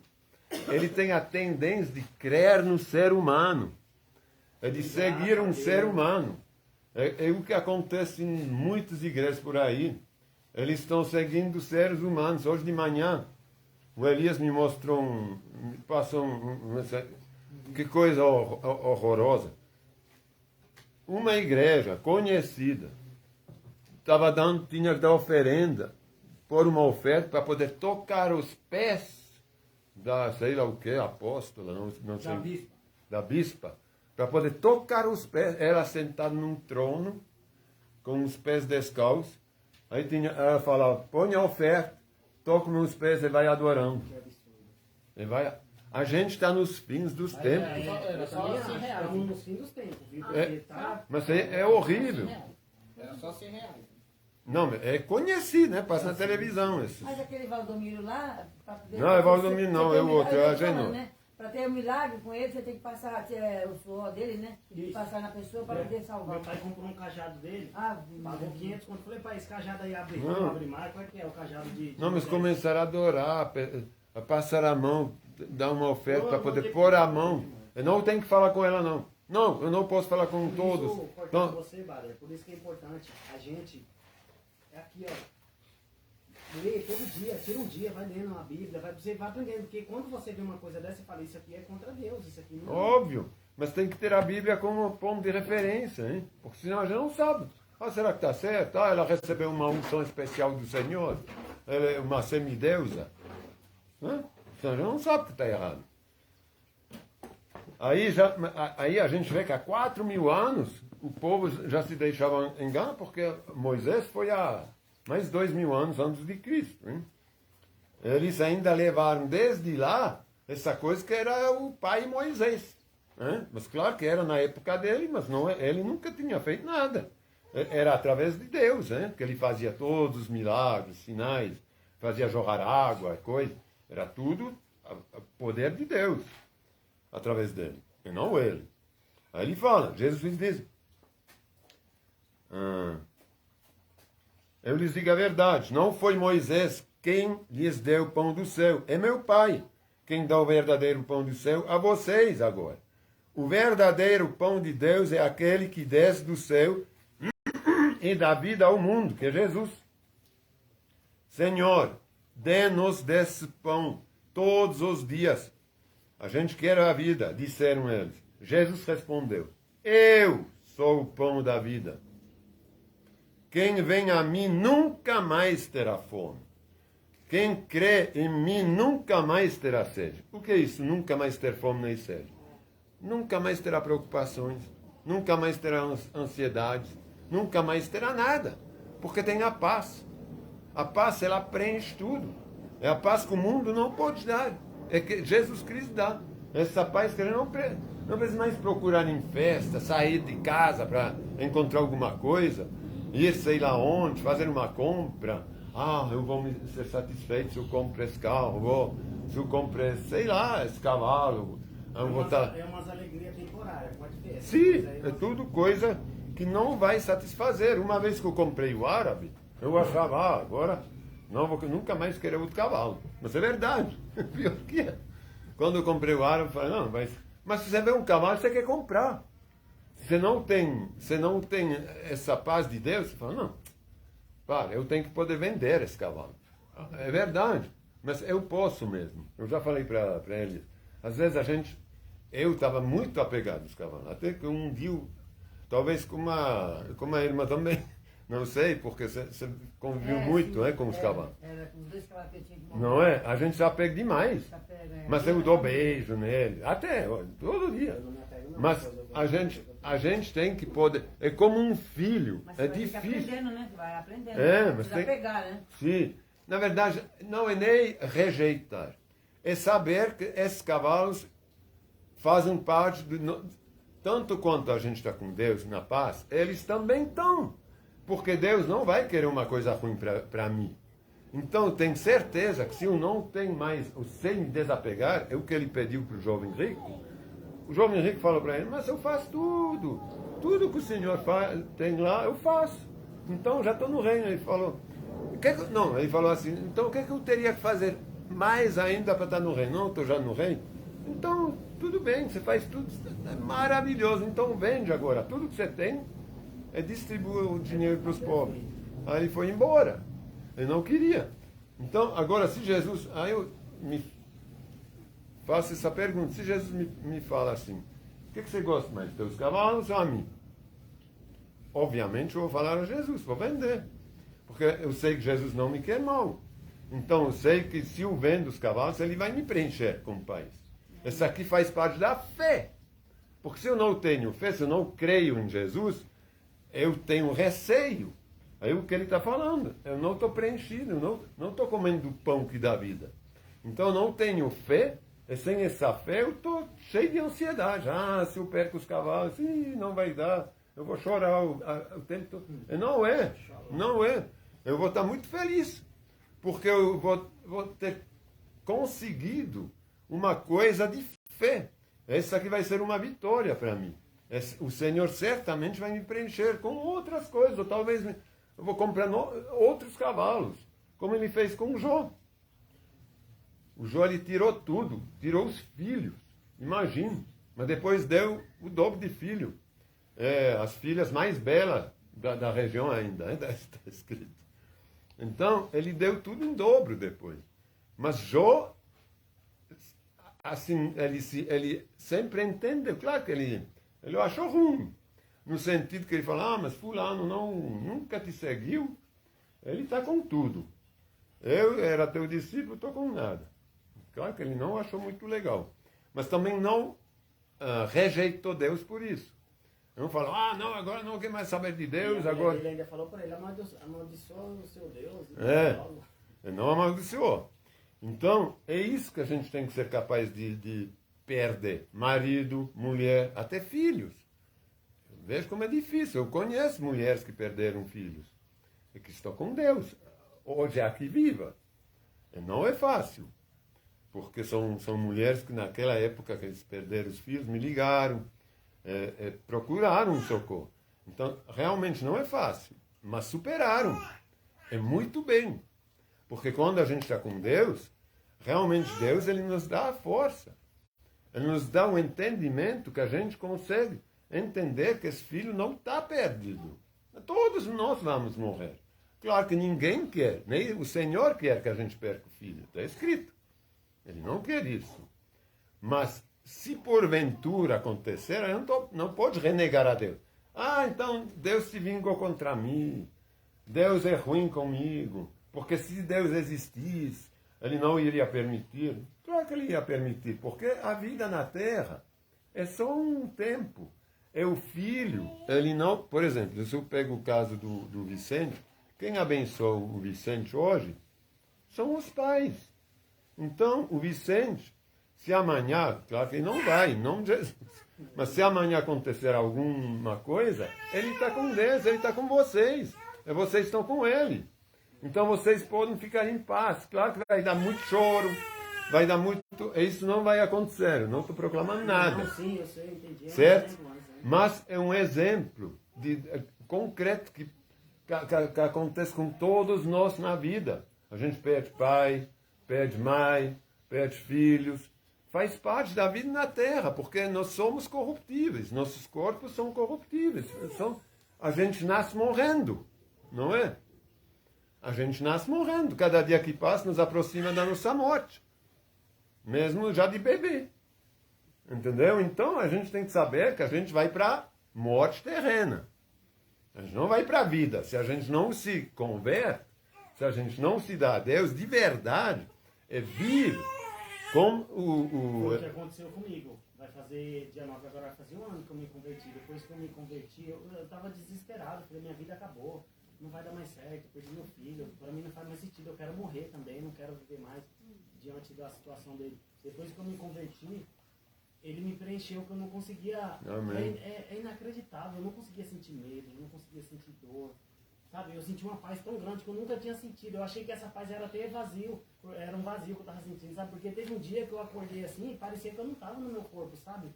ele tem a tendência de crer no ser humano, é de seguir um ser humano. É o que acontece em muitas igrejas por aí. Eles estão seguindo seres humanos. Hoje de manhã, o Elias me mostrou que coisa horrorosa. Uma igreja conhecida tinha que dar oferenda, pôr uma oferta para poder tocar os pés da, sei lá o que, apóstola, não sei, da bispa, para poder tocar os pés. Ela sentada num trono, com os pés descalços. Aí ela falava, põe a oferta, toca nos pés e vai adorando. A gente está nos fins dos tempos. Era só R$100. Nos fins dos tempos. Mas é horrível. Era só R$100. Não, é conhecido, né? Passa na televisão. Mas aquele Valdomiro lá... Não, é Valdomiro não, é o outro, é a Genô. Para ter um milagre com ele, você tem que passar o suor dele, né? Isso. Passar na pessoa para poder salvar. Meu pai comprou um cajado dele, Ave pagou Maria. 500, quando eu falei, pai, esse cajado aí abre mais, qual é que é o cajado de... Não, mas começaram a adorar, a passar a mão, dar uma oferta para poder pôr a mão. Eu não tenho que falar com ela, não. Não, eu não posso falar com todos. Isso, Então, você, Bárbara, por isso que é importante a gente... É aqui, ó. Lê todo dia, tira um dia, vai lendo uma Bíblia, você vai aprendendo. Porque quando você vê uma coisa dessa, você fala, isso aqui é contra Deus, isso aqui não é. óbvio, mas tem que ter a Bíblia como ponto de referência, hein? Porque senão a gente não sabe. Será que está certo? Ela recebeu uma unção especial do Senhor? Ela é uma semideusa? Senão a gente não sabe que está errado. Aí a gente vê que há 4.000 anos o povo já se deixava enganar, porque Moisés foi há mais 2.000 anos antes de Cristo. Hein? Eles ainda levaram desde lá essa coisa que era o pai Moisés. Hein? Mas claro que era na época dele, mas não, ele nunca tinha feito nada. Era através de Deus, hein? Que ele fazia todos os milagres, sinais, fazia jorrar água, coisa. Era tudo o poder de Deus através dele, e não ele. Aí ele fala, Jesus diz, eu lhes digo a verdade, não foi Moisés quem lhes deu o pão do céu, é meu Pai quem dá o verdadeiro pão do céu a vocês agora. O verdadeiro pão de Deus é aquele que desce do céu e dá vida ao mundo, que é Jesus. Senhor, dê-nos desse pão todos os dias. A gente quer a vida, disseram eles. Jesus respondeu, eu sou o pão da vida. Quem vem a mim nunca mais terá fome. Quem crê em mim nunca mais terá sede. O que é isso? Nunca mais ter fome nem sede. Nunca mais terá preocupações. Nunca mais terá ansiedades. Nunca mais terá nada. Porque tem a paz. A paz, ela preenche tudo. É a paz que o mundo não pode dar. É que Jesus Cristo dá. Essa paz que ele não precisa mais procurar em festa, sair de casa para encontrar alguma coisa, ir sei lá onde, fazer uma compra. Ah, eu vou ser satisfeito se eu compro esse carro, se eu compro, sei lá, esse cavalo. É umas alegrias temporárias, pode ver. Sim, é tudo coisa que não vai satisfazer. Uma vez que eu comprei o árabe, eu achava, agora não vou nunca mais querer outro cavalo. Mas é verdade. Pior que é. Quando eu comprei o árabe, eu falei, não, mas se você vê um cavalo, você quer comprar. Você não tem essa paz de Deus, você fala, não, para, eu tenho que poder vender esse cavalo. É verdade, mas eu posso mesmo. Eu já falei para eles. Às vezes eu estava muito apegado aos cavalos. Até que um dia, talvez com uma irmã também, não sei, porque você conviveu muito com os cavalos. Era com os 2 cavalos que eu tinha que montar. Não é? A gente se apega demais. Mas eu dou beijo nele, até todo dia. Mas a gente tem que poder. É como um filho. Mas É você vai difícil. aprendendo, né? Você vai aprendendo. É, mas precisa tem- pegar, né? Sim. Na verdade, não é nem rejeitar. É saber que esses cavalos fazem parte do. Tanto quanto a gente está com Deus na paz, eles também estão. Porque Deus não vai querer uma coisa ruim para mim. Então, eu tenho certeza que se eu não tenho mais, eu sei me desapegar, é o que ele pediu para o jovem rico. O jovem rico falou para ele, mas eu faço tudo. Tudo que o Senhor tem lá, eu faço. Então, já estou no reino. Ele falou, ele falou assim, então o que eu teria que fazer mais ainda para estar no reino? Não, estou já no reino. Então, tudo bem, você faz tudo, é maravilhoso. Então, vende agora. Tudo que você tem, distribui o dinheiro para os pobres. Aí ele foi embora. Ele não queria. Então, agora, se Jesus... Aí eu me faço essa pergunta. Se Jesus me fala assim, o que você gosta mais, teus cavalos ou a mim? Obviamente, eu vou falar a Jesus, vou vender. Porque eu sei que Jesus não me quer mal. Então, eu sei que se eu vendo os cavalos, ele vai me preencher como país. Isso aqui faz parte da fé. Porque se eu não tenho fé, se eu não creio em Jesus, eu tenho receio. Aí o que ele está falando, eu não estou preenchido, eu não estou comendo o pão que dá vida. Então eu não tenho fé, e sem essa fé eu estou cheio de ansiedade. Ah, se eu perco os cavalos, não vai dar, eu vou chorar o tempo todo. E não é. Eu vou estar muito feliz, porque eu vou ter conseguido uma coisa de fé. Essa aqui vai ser uma vitória para mim. O Senhor certamente vai me preencher com outras coisas, ou talvez eu vou comprar outros cavalos, como ele fez com o Jó. O Jó, ele tirou tudo, tirou os filhos, imagine, mas depois deu o dobro de filho. As filhas mais belas da região ainda, está escrito. Então, ele deu tudo em dobro depois. Mas Jó, assim, ele sempre entendeu, claro que ele achou ruim. No sentido que ele fala, mas fulano nunca te seguiu, ele está com tudo. Eu era teu discípulo, estou com nada. Claro que ele não achou muito legal. Mas também não rejeitou Deus por isso. Não falou, não, agora não quer mais saber de Deus. Agora... Ele ainda falou para ele, amaldiçoa o seu Deus. Ele não amaldiçoou. Então, é isso que a gente tem que ser capaz de perder. Marido, mulher, até filhos. Veja como é difícil. Eu conheço mulheres que perderam filhos e que estão com Deus. Hoje é aqui viva. E não é fácil. Porque são mulheres que naquela época que eles perderam os filhos, me ligaram, procuraram um socorro. Então, realmente não é fácil. Mas superaram. É muito bem. Porque quando a gente está com Deus, realmente Deus ele nos dá a força. Ele nos dá um entendimento que a gente consegue entender que esse filho não está perdido. Todos nós vamos morrer. Claro que ninguém quer, nem o Senhor quer que a gente perca o filho, está escrito. Ele não quer isso. Mas se porventura acontecer, a gente não pode renegar a Deus. Ah, então Deus se vingou contra mim, Deus é ruim comigo, porque se Deus existisse, Ele não iria permitir. Claro que Ele ia permitir, porque a vida na Terra é só um tempo. É o filho, ele não... Por exemplo, se eu pego o caso do Vicente, quem abençoa o Vicente hoje são os pais. Então, o Vicente, se amanhã, claro que ele não vai, em nome de Jesus, mas se amanhã acontecer alguma coisa, ele está com Deus, ele está com vocês. E vocês estão com ele. Então vocês podem ficar em paz. Claro que vai dar muito choro, vai dar muito... Isso não vai acontecer, eu não estou proclamando nada. Não, sim, eu sei, entendi. Certo? Mas é um exemplo concreto que acontece com todos nós na vida. A gente perde pai, perde mãe, perde filhos. Faz parte da vida na Terra, porque nós somos corruptíveis. Nossos corpos são corruptíveis. A gente nasce morrendo, não é? A gente nasce morrendo. Cada dia que passa nos aproxima da nossa morte. Mesmo já de bebê. Entendeu? Então a gente tem que saber que a gente vai para a morte terrena. A gente não vai para a vida. Se a gente não se converte, se a gente não se dá a Deus de verdade, é vir com Foi o que aconteceu comigo. Vai fazer dia 9, agora vai fazer um ano que eu me converti. Depois que eu me converti, eu estava desesperado. Falei, minha vida acabou. Não vai dar mais certo. Eu perdi meu filho. Para mim não faz mais sentido. Eu quero morrer também. Não quero viver mais diante da situação dele. Depois que eu me converti, ele me preencheu que eu não conseguia... É inacreditável. Eu não conseguia sentir medo. Eu não conseguia sentir dor. Sabe? Eu senti uma paz tão grande que eu nunca tinha sentido. Eu achei que essa paz era até vazio. Era um vazio que eu estava sentindo, sabe? Porque teve um dia que eu acordei assim e parecia que eu não estava no meu corpo, sabe?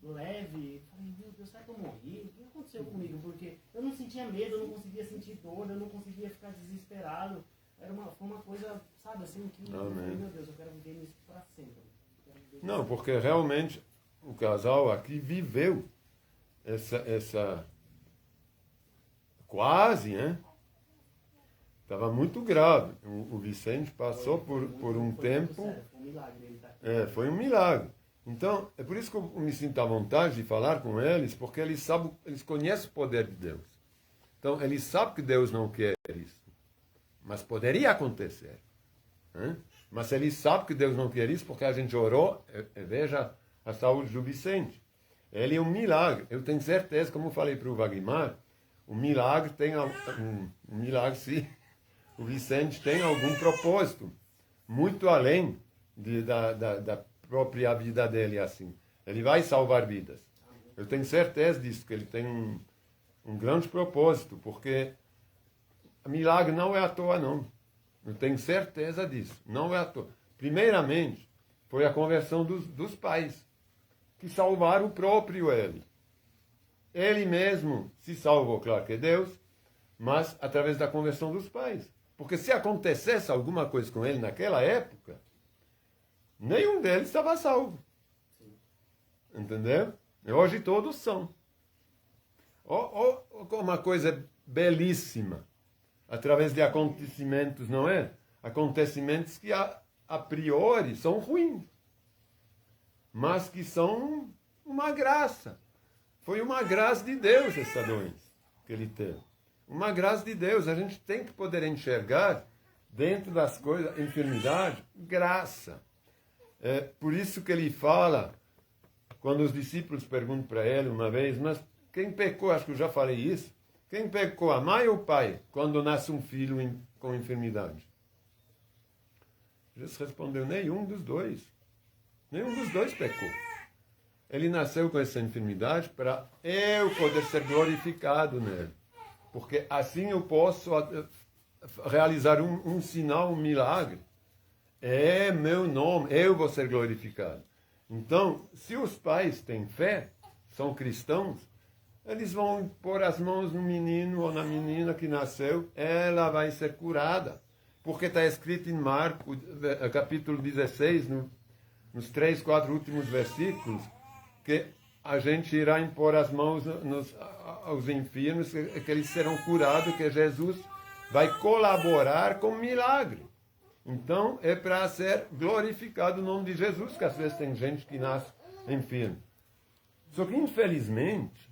Leve. Falei, meu Deus, será que eu morri? O que aconteceu comigo? Porque eu não sentia medo, eu não conseguia sentir dor, eu não conseguia ficar desesperado. Foi uma coisa, sabe, assim, que... Eu falei, meu Deus, eu quero viver nisso para sempre. Não, porque realmente o casal aqui viveu essa quase, né? Estava muito grave. O Vicente passou por um tempo... Sério, foi um milagre ele tá aqui. Foi um milagre. Então, é por isso que eu me sinto à vontade de falar com eles, porque eles conhecem o poder de Deus. Então, eles sabem que Deus não quer isso. Mas poderia acontecer. Né? Mas eles sabem que Deus não quer isso, porque a gente orou, veja a saúde do Vicente. Ele é um milagre. Eu tenho certeza, como eu falei para o Wagmar, o milagre tem um milagre, sim. O Vicente tem algum propósito, muito além da própria vida dele, assim. Ele vai salvar vidas. Eu tenho certeza disso, que ele tem um grande propósito, porque milagre não é à toa, não. Eu tenho certeza disso, não é à toa. Primeiramente, foi a conversão dos pais, que salvaram o próprio ele. Ele mesmo se salvou, claro que é Deus, mas através da conversão dos pais. Porque se acontecesse alguma coisa com ele naquela época, nenhum deles estava salvo. Entendeu? E hoje todos são. Uma coisa belíssima, através de acontecimentos, não é? Acontecimentos que a priori são ruins, mas que são uma graça. Foi uma graça de Deus essa doença que ele teve. Uma graça de Deus. A gente tem que poder enxergar dentro das coisas, enfermidade, graça. É por isso que ele fala, quando os discípulos perguntam para ele uma vez, mas quem pecou, acho que eu já falei isso, quem pecou, a mãe ou o pai, quando nasce um filho com enfermidade? Jesus respondeu, nenhum dos dois. Nenhum dos dois pecou. Ele nasceu com essa enfermidade para eu poder ser glorificado nele. Porque assim eu posso realizar um sinal, um milagre. É meu nome, eu vou ser glorificado. Então, se os pais têm fé, são cristãos, eles vão pôr as mãos no menino ou na menina que nasceu, ela vai ser curada. Porque está escrito em Marcos, capítulo 16, nos 3, 4 últimos versículos, que a gente irá impor as mãos aos enfermos, que eles serão curados, que Jesus vai colaborar com o milagre. Então, é para ser glorificado o nome de Jesus, que às vezes tem gente que nasce enfermo. Só que, infelizmente,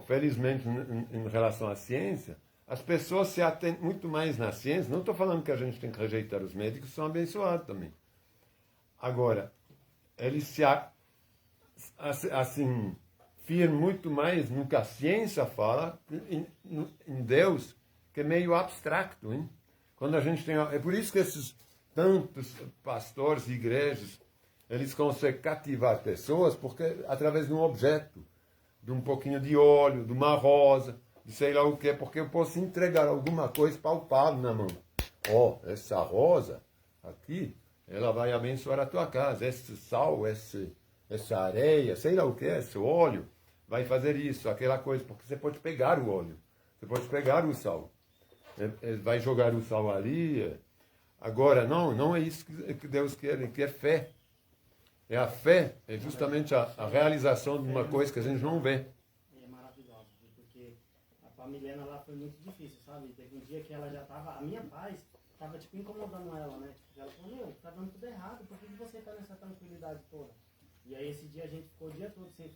felizmente em relação à ciência, as pessoas se atendem muito mais na ciência. Não estou falando que a gente tem que rejeitar os médicos, são abençoados também. Agora, eles se assim, firmam muito mais no que a ciência fala, em Deus, que é meio abstracto, hein? Quando a gente tem... É por isso que esses tantos pastores e igrejas, eles conseguem cativar pessoas, porque através de um objeto, de um pouquinho de óleo, de uma rosa, de sei lá o que, porque eu posso entregar alguma coisa palpável na mão. Essa rosa aqui, ela vai abençoar a tua casa. Esse sal, essa areia, sei lá o que, esse óleo, vai fazer isso, aquela coisa, porque você pode pegar o óleo, você pode pegar o sal. Vai jogar o sal ali. Agora, não é isso que Deus quer, Ele quer fé. A fé é justamente a realização de uma coisa que a gente não vê. É maravilhoso, porque a Milena lá foi muito difícil, sabe? Teve um dia que ela já estava, a minha paz estava tipo incomodando ela, né? Ela falou, tá dando tudo errado, por que você tá nessa tranquilidade toda? E aí esse dia a gente ficou o dia todo sem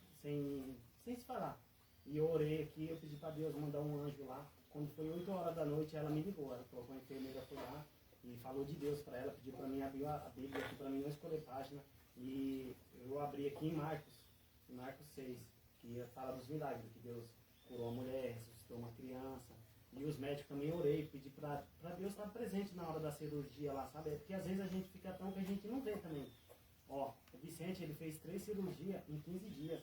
se falar. E eu orei aqui, eu pedi para Deus mandar um anjo lá. Quando foi 8 horas da noite, ela me ligou. Ela falou que a enfermeira foi lá e falou de Deus para ela, pediu para mim abrir a Bíblia aqui para mim não escolher página. E eu abri aqui em Marcos 6, que fala dos milagres, que Deus curou uma mulher, ressuscitou uma criança. E os médicos também orei, pedi para Deus estar presente na hora da cirurgia lá, sabe? Porque às vezes a gente fica tão que a gente não vê também. O Vicente, ele fez 3 cirurgias em 15 dias.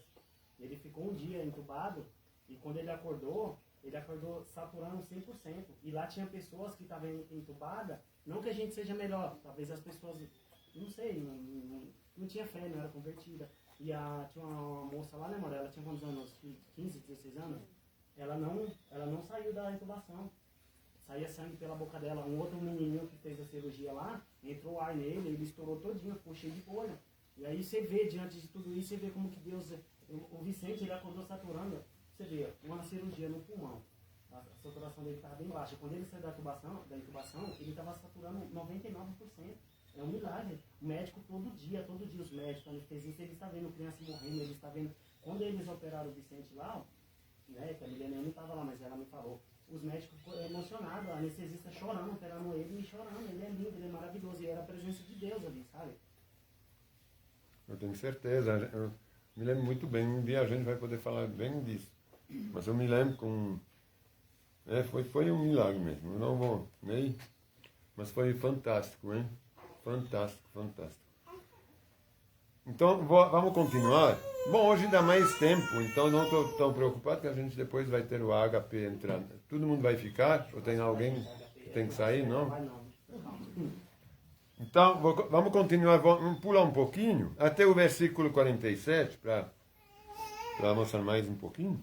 Ele ficou um dia entubado e quando ele acordou saturando 100%. E lá tinha pessoas que estavam entubadas, não que a gente seja melhor, talvez as pessoas, não sei, não tinha fé, não era convertida. E tinha uma moça lá, né, Mora? Ela tinha quantos anos? 15, 16 anos? Ela não saiu da intubação. Saía sangue pela boca dela. Um outro menininho que fez a cirurgia lá, entrou ar nele, ele estourou todinho, ficou cheio de bolha. E aí você vê, diante de tudo isso, você vê como que Deus... O Vicente, ele acordou saturando, você vê, uma cirurgia no pulmão. A saturação dele estava bem baixa. Quando ele saiu da intubação, ele estava saturando 99%. É um milagre. O médico todo dia, os médicos, anestesistas, eles estão vendo criança morrendo, eles estão vendo... Quando eles operaram o Vicente lá, né, que a Milena não estava lá, mas ela me falou, os médicos foram emocionados, a anestesista chorando, operando ele e chorando. Ele é lindo, ele é maravilhoso. E era a presença de Deus ali, sabe? Eu tenho certeza. Eu me lembro muito bem. Um dia a gente vai poder falar bem disso. Mas eu me lembro com... foi um milagre mesmo. Eu não vou nem... Mas foi fantástico, hein? Fantástico, fantástico. Então, vamos continuar. Bom, hoje dá mais tempo, então não estou tão preocupado que a gente depois vai ter o HP entrando. Todo mundo vai ficar? Ou tem alguém que tem que sair? Não? Então, vamos continuar, vamos pular um pouquinho, até o versículo 47, para mostrar mais um pouquinho.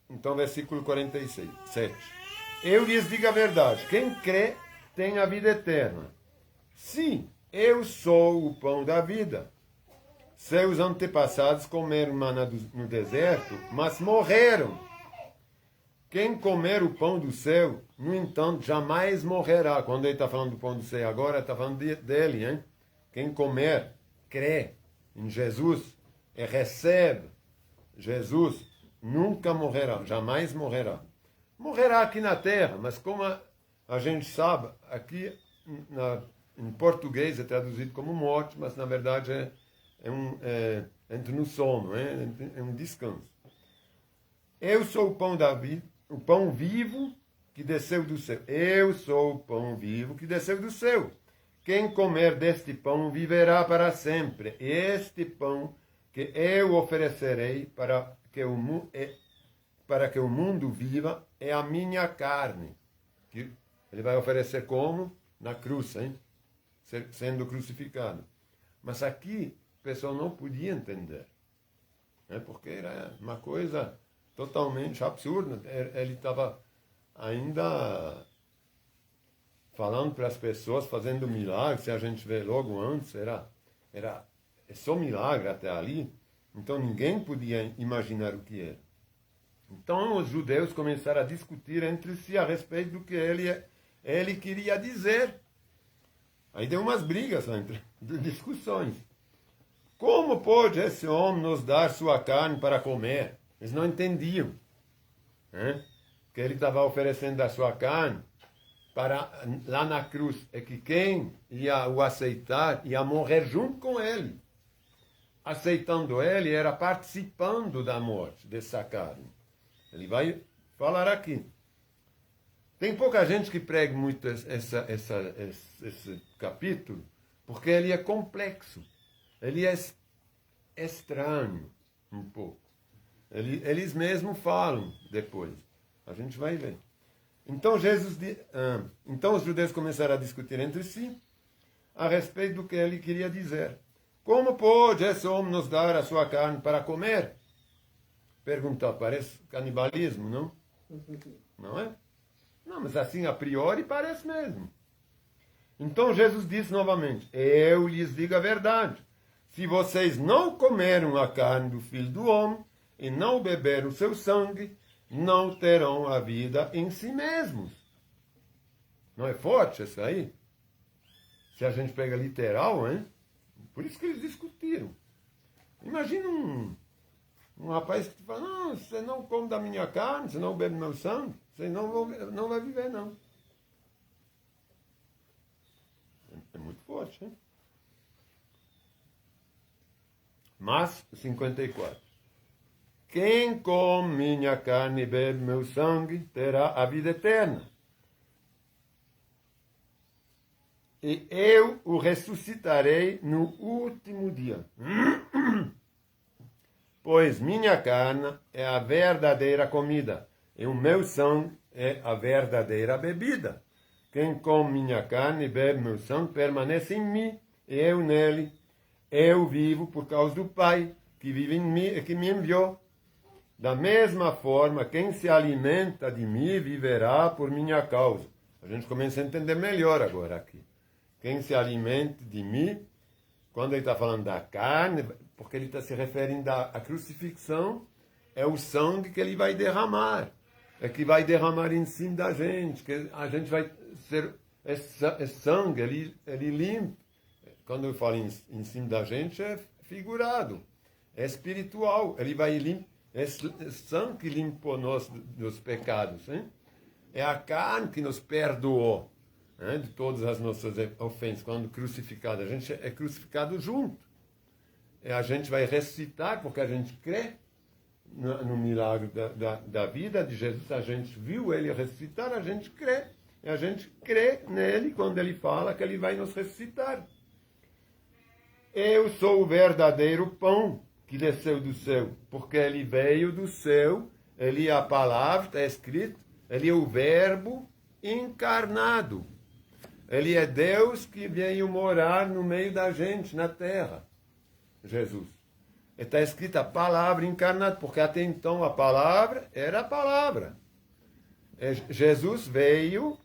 Então, versículo 47. Eu lhes digo a verdade, quem crê tem a vida eterna. Sim, eu sou o pão da vida. Seus antepassados comeram maná no deserto, mas morreram. Quem comer o pão do céu, no entanto, jamais morrerá. Quando ele está falando do pão do céu agora, está falando dele, hein? Quem comer, crê em Jesus e recebe Jesus, nunca morrerá, jamais morrerá. Morrerá aqui na terra, mas como a gente sabe, aqui em português é traduzido como morte, mas na verdade entra no sono, é um descanso. Eu sou o pão da vida, o pão vivo que desceu do céu. Eu sou o pão vivo que desceu do céu. Quem comer deste pão viverá para sempre. Este pão que eu oferecerei para que o mundo viva é a minha carne. Que ele vai oferecer como? Na cruz, hein? Sendo crucificado. Mas aqui o pessoal não podia entender. Porque era uma coisa totalmente absurda. Ele estava ainda falando para as pessoas, fazendo milagre. Se a gente vê logo antes, era só milagre até ali. Então ninguém podia imaginar o que era. Então os judeus começaram a discutir entre si a respeito do que ele queria dizer. Aí deu umas brigas entre discussões. Como pode esse homem nos dar sua carne para comer? Eles não entendiam, né? Que ele estava oferecendo a sua carne para lá na cruz. É que quem ia o aceitar ia morrer junto com ele. Aceitando ele era participando da morte dessa carne. Ele vai falar aqui. Tem pouca gente que prega muito esse capítulo, porque ele é complexo. Ele é estranho um pouco. Eles mesmos falam depois. A gente vai ver. Então, então os judeus começaram a discutir entre si a respeito do que ele queria dizer. Como pode esse homem nos dar a sua carne para comer? Perguntou, parece canibalismo, não? Não é? Não, mas assim a priori parece mesmo. Então Jesus disse novamente, eu lhes digo a verdade. Se vocês não comeram a carne do Filho do Homem e não beberam o seu sangue, não terão a vida em si mesmos. Não é forte isso aí? Se a gente pega literal, hein? Por isso que eles discutiram. Imagina um rapaz que fala, não, você não come da minha carne, você não bebe do meu sangue, você não vai viver, não. É muito forte, hein? Mas, 54. Quem come minha carne e bebe meu sangue terá a vida eterna. E eu o ressuscitarei no último dia. Pois minha carne é a verdadeira comida, e o meu sangue é a verdadeira bebida. Quem come minha carne e bebe meu sangue permanece em mim, e eu nele. Eu vivo por causa do Pai, que vive em mim e que me enviou. Da mesma forma, quem se alimenta de mim viverá por minha causa. A gente começa a entender melhor agora aqui. Quem se alimenta de mim, quando ele está falando da carne, porque ele está se referindo à crucifixão, é o sangue que ele vai derramar. É que vai derramar em cima da gente, que a gente vai ser... Esse sangue, ele limpa. Quando eu falo em cima da gente, é figurado, é espiritual. Ele vai limpar. É sangue que limpou nós dos pecados. Hein? É a carne que nos perdoou, hein, de todas as nossas ofensas. Quando crucificado, a gente é crucificado junto. E a gente vai ressuscitar porque a gente crê no milagre da vida de Jesus. A gente viu ele ressuscitar, a gente crê. E a gente crê nele quando ele fala que ele vai nos ressuscitar. Eu sou o verdadeiro pão que desceu do céu, porque ele veio do céu, ele é a palavra, está escrito, ele é o verbo encarnado. Ele é Deus que veio morar no meio da gente, na terra. Jesus. Está escrito a palavra encarnada, porque até então a palavra era a palavra. Jesus veio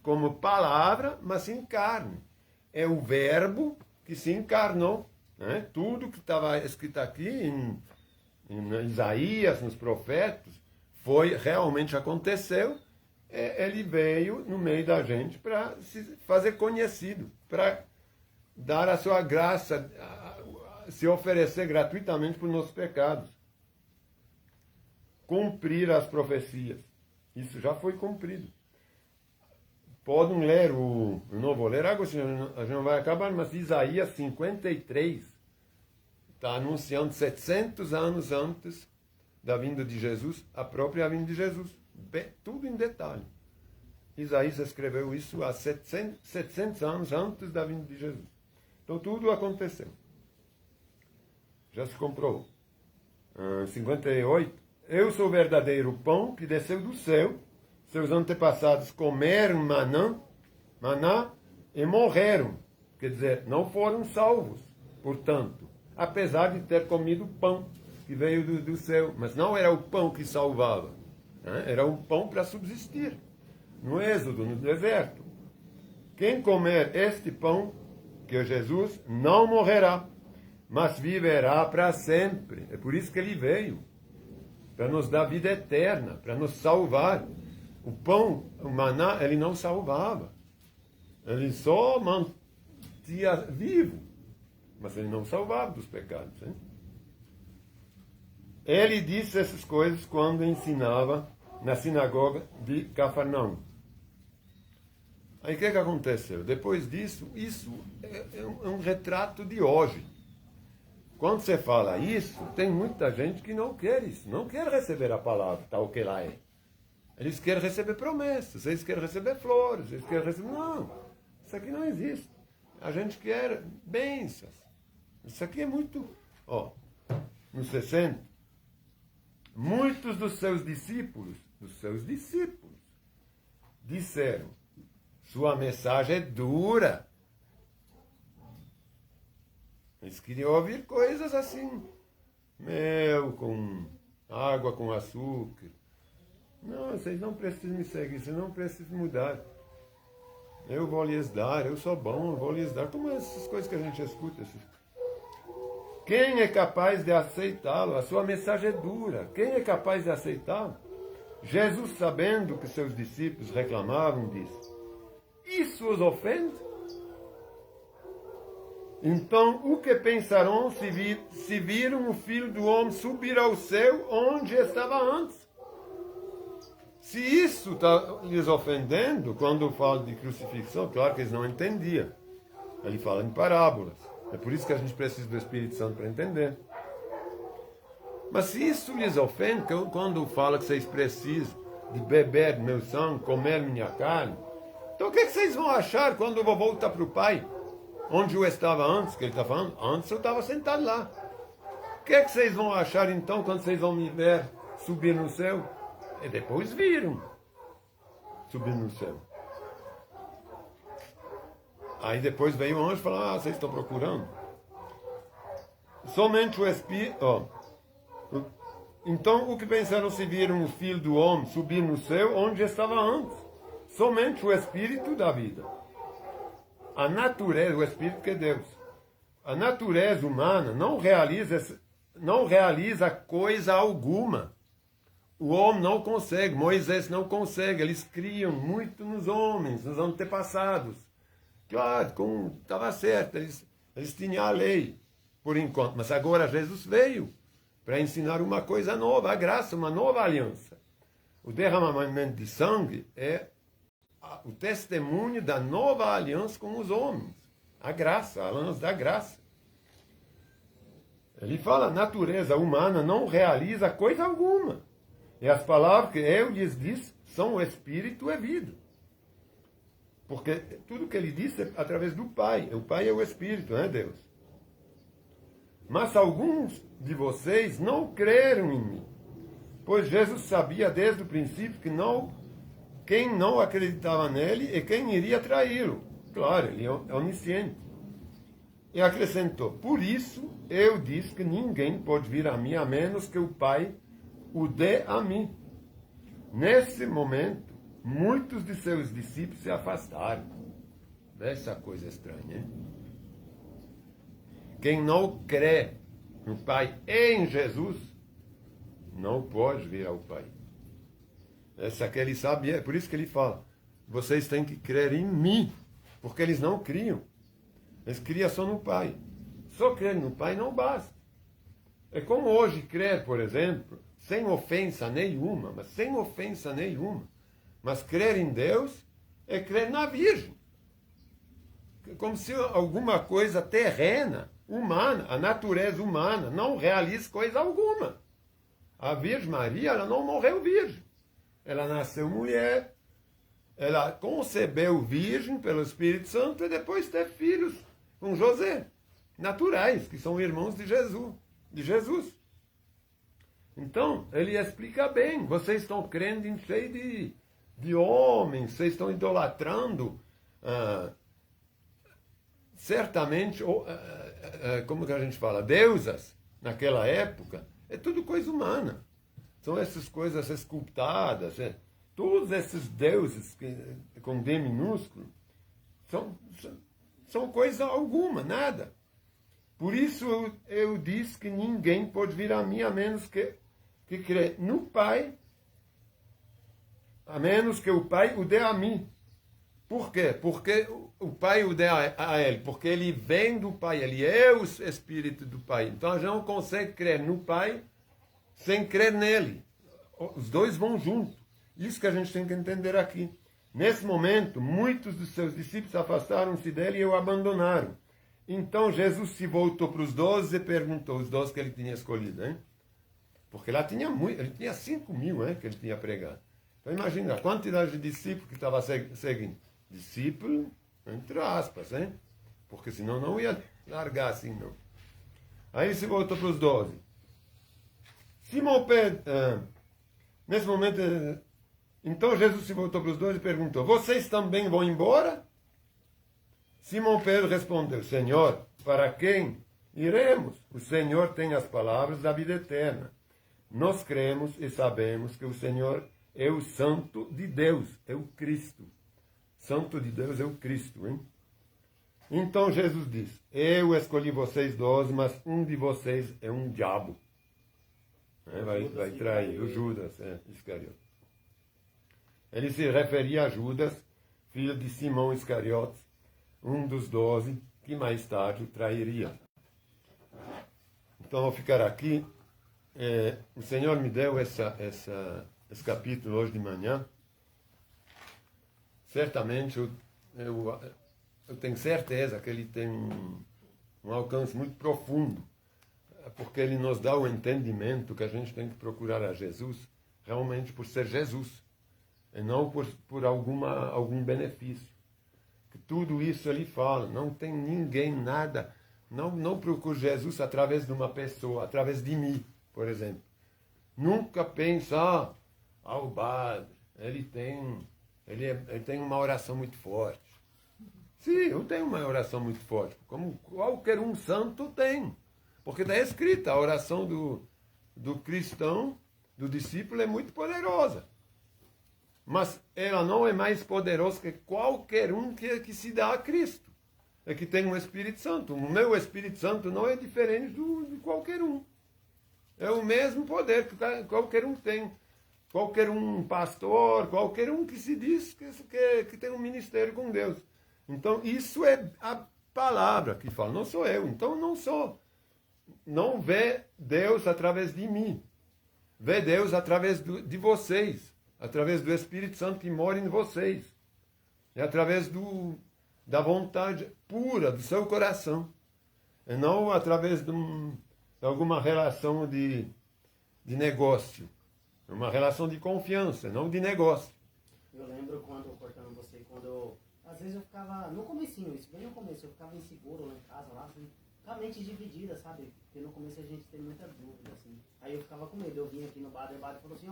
como palavra, mas em carne. É o verbo que se encarnou. Né? Tudo que estava escrito aqui em Isaías, nos profetas, realmente aconteceu. Ele veio no meio da gente para se fazer conhecido, para dar a sua graça, se oferecer gratuitamente por nossos pecados. Cumprir as profecias. Isso já foi cumprido. Podem ler, eu não vou ler agora, senão a gente não vai acabar, mas Isaías 53 está anunciando 700 anos antes da vinda de Jesus, a própria vinda de Jesus. Tudo em detalhe. Isaías escreveu isso há 700 anos antes da vinda de Jesus. Então tudo aconteceu. Já se comprovou. 58. Eu sou o verdadeiro pão que desceu do céu. Seus antepassados comeram maná e morreram. Quer dizer, não foram salvos, portanto, apesar de ter comido pão que veio do céu. Mas não era o pão que salvava. Né? Era o pão para subsistir. No Êxodo, no deserto. Quem comer este pão, que é Jesus, não morrerá, mas viverá para sempre. É por isso que ele veio. para nos dar vida eterna, para nos salvar. O pão, o maná, ele não salvava. Ele só mantinha vivo, mas ele não salvava dos pecados. Hein? Ele disse essas coisas quando ensinava na sinagoga de Cafarnaum. Aí o que aconteceu? Depois disso, isso é um retrato de hoje. Quando você fala isso, tem muita gente que não quer isso, não quer receber a palavra, tal que ela é. Eles querem receber promessas, eles querem receber flores, eles querem receber... Não, isso aqui não existe. A gente quer bênçãos. Isso aqui é muito... Ó, nos 60, muitos dos seus discípulos, disseram, sua mensagem é dura. Eles queriam ouvir coisas assim, mel com água com açúcar. Não, vocês não precisam me seguir, vocês não precisam mudar. Eu vou lhes dar, eu sou bom, eu vou lhes dar. Como essas coisas que a gente escuta. Quem é capaz de aceitá-lo? A sua mensagem é dura. Quem é capaz de aceitá-lo? Jesus, sabendo que seus discípulos reclamavam, disse, isso os ofende? Então, o que pensarão se viram o Filho do Homem subir ao céu onde estava antes? Se isso está lhes ofendendo, quando fala de crucifixão, claro que eles não entendiam. Ele fala em parábolas. É por isso que a gente precisa do Espírito Santo para entender. Mas se isso lhes ofende, quando fala que vocês precisam de beber meu sangue, comer minha carne, então o que vocês vão achar quando eu vou voltar para o Pai? Onde eu estava antes, que ele está falando? Antes eu estava sentado lá. O que vocês vão achar então quando vocês vão me ver subir no céu? E depois viram subir no céu. Aí depois veio o anjo e falou, vocês estão procurando? Somente o Espírito... Então o que pensaram se viram o Filho do Homem subir no céu onde estava antes? Somente o Espírito da vida. A natureza, o Espírito que é Deus. A natureza humana não realiza coisa alguma. O homem não consegue, Moisés não consegue. Eles criam muito nos homens, nos antepassados. Claro, estava certo, eles tinham a lei, por enquanto. Mas agora Jesus veio para ensinar uma coisa nova, a graça, uma nova aliança. O derramamento de sangue é o testemunho da nova aliança com os homens. A graça, a aliança da graça. Ele fala, a natureza humana não realiza coisa alguma. E as palavras que eu lhes disse são o Espírito e vida. Porque tudo que ele disse é através do Pai. O Pai é o Espírito, não é Deus? Mas alguns de vocês não creram em mim. Pois Jesus sabia desde o princípio que quem não acreditava nele e quem iria traí-lo. Claro, ele é onisciente. E acrescentou, por isso eu disse que ninguém pode vir a mim a menos que o Pai o dê a mim. Nesse momento, muitos de seus discípulos se afastaram. Essa coisa estranha, hein? Quem não crê no Pai e em Jesus, não pode vir ao Pai. Essa que ele sabe, é por isso que ele fala, vocês têm que crer em mim, porque eles não criam. Eles criam só no Pai. Só crer no Pai não basta. É como hoje crer, por exemplo, sem ofensa nenhuma, mas crer em Deus é crer na Virgem. Como se alguma coisa terrena, humana, a natureza humana, não realize coisa alguma. A Virgem Maria, ela não morreu virgem. Ela nasceu mulher, ela concebeu virgem pelo Espírito Santo e depois teve filhos com José, naturais, que são irmãos de Jesus. Então, ele explica bem, vocês estão crendo em cheio de homens, vocês estão idolatrando, certamente, como que a gente fala, deusas, naquela época, é tudo coisa humana. São essas coisas escultadas, todos esses deuses com D minúsculo, são coisa alguma, nada. Por isso eu disse que ninguém pode vir a mim a menos que que crê no Pai, a menos que o Pai o dê a mim. Por quê? Porque o Pai o dê a ele. Porque ele vem do Pai, ele é o Espírito do Pai. Então a gente não consegue crer no Pai sem crer nele. Os dois vão juntos. Isso que a gente tem que entender aqui. Nesse momento, muitos dos seus discípulos afastaram-se dele e o abandonaram. Então Jesus se voltou para os 12 e perguntou, os 12 que ele tinha escolhido, hein? Porque lá tinha muito, ele tinha 5.000, hein, que ele tinha pregado. Então imagina a quantidade de discípulos que estava seguindo. Discípulo, entre aspas, hein? Porque senão não ia largar assim, não. Aí ele se voltou para os 12. Simão Pedro, nesse momento, então Jesus se voltou para os 12 e perguntou, vocês também vão embora? Simão Pedro respondeu, Senhor, para quem iremos? O Senhor tem as palavras da vida eterna. Nós cremos e sabemos que o Senhor é o Santo de Deus, é o Cristo. Santo de Deus é o Cristo, hein? Então Jesus diz, eu escolhi vocês 12, mas um de vocês é um diabo. Vai trair, o Judas, Iscariote. Ele se referia a Judas, filho de Simão Iscariotes, um dos 12, que mais tarde o trairia. Então, ao ficar aqui, o Senhor me deu esse capítulo hoje de manhã. Certamente, eu tenho certeza que ele tem um alcance muito profundo, porque ele nos dá o entendimento que a gente tem que procurar a Jesus realmente por ser Jesus, e não por algum benefício. Que tudo isso ele fala, não tem ninguém, nada, não procure Jesus através de uma pessoa, através de mim, por exemplo. Nunca pensa, o padre, ele tem uma oração muito forte. Sim, eu tenho uma oração muito forte, como qualquer um santo tem. Porque está escrita, a oração do cristão, do discípulo, é muito poderosa. Mas ela não é mais poderosa que qualquer um que se dá a Cristo. É que tem um Espírito Santo. O meu Espírito Santo não é diferente de qualquer um. É o mesmo poder que qualquer um tem. Qualquer um pastor, qualquer um que se diz que tem um ministério com Deus. Então, isso é a palavra que fala, não sou eu. Então, não vê Deus através de mim. Vê Deus através de vocês. Através do Espírito Santo que mora em vocês. É através da vontade pura do seu coração. E não através de alguma relação de negócio. É uma relação de confiança, não de negócio. Eu lembro cortando você, às vezes eu ficava, no comecinho, isso bem no começo, eu ficava inseguro lá em casa, lá, assim, com a mente dividida, sabe? Porque no começo a gente tem muita dúvida, assim. Aí eu ficava com medo, eu vim aqui no bar, e falou assim,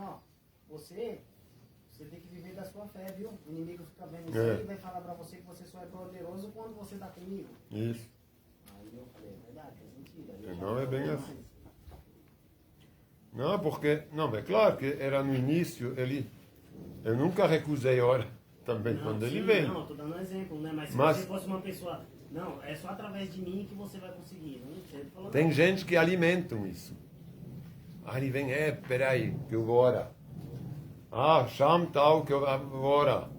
você tem que viver da sua fé, viu? O inimigo fica vendo isso aí e vai falar pra você que você só é poderoso quando você tá comigo. Isso. Aí eu falei, é verdade, faz sentido. Não é bem assim. Não, porque... Não, é claro que era no início, eu nunca recusei hora também, quando ele veio. Não, estou dando um exemplo, né? Mas se você fosse uma pessoa... Não, é só através de mim que você vai conseguir. Não, tem gente que alimentam isso. Aí vem, peraí, que eu vou orar. Chama tal que eu vou orar.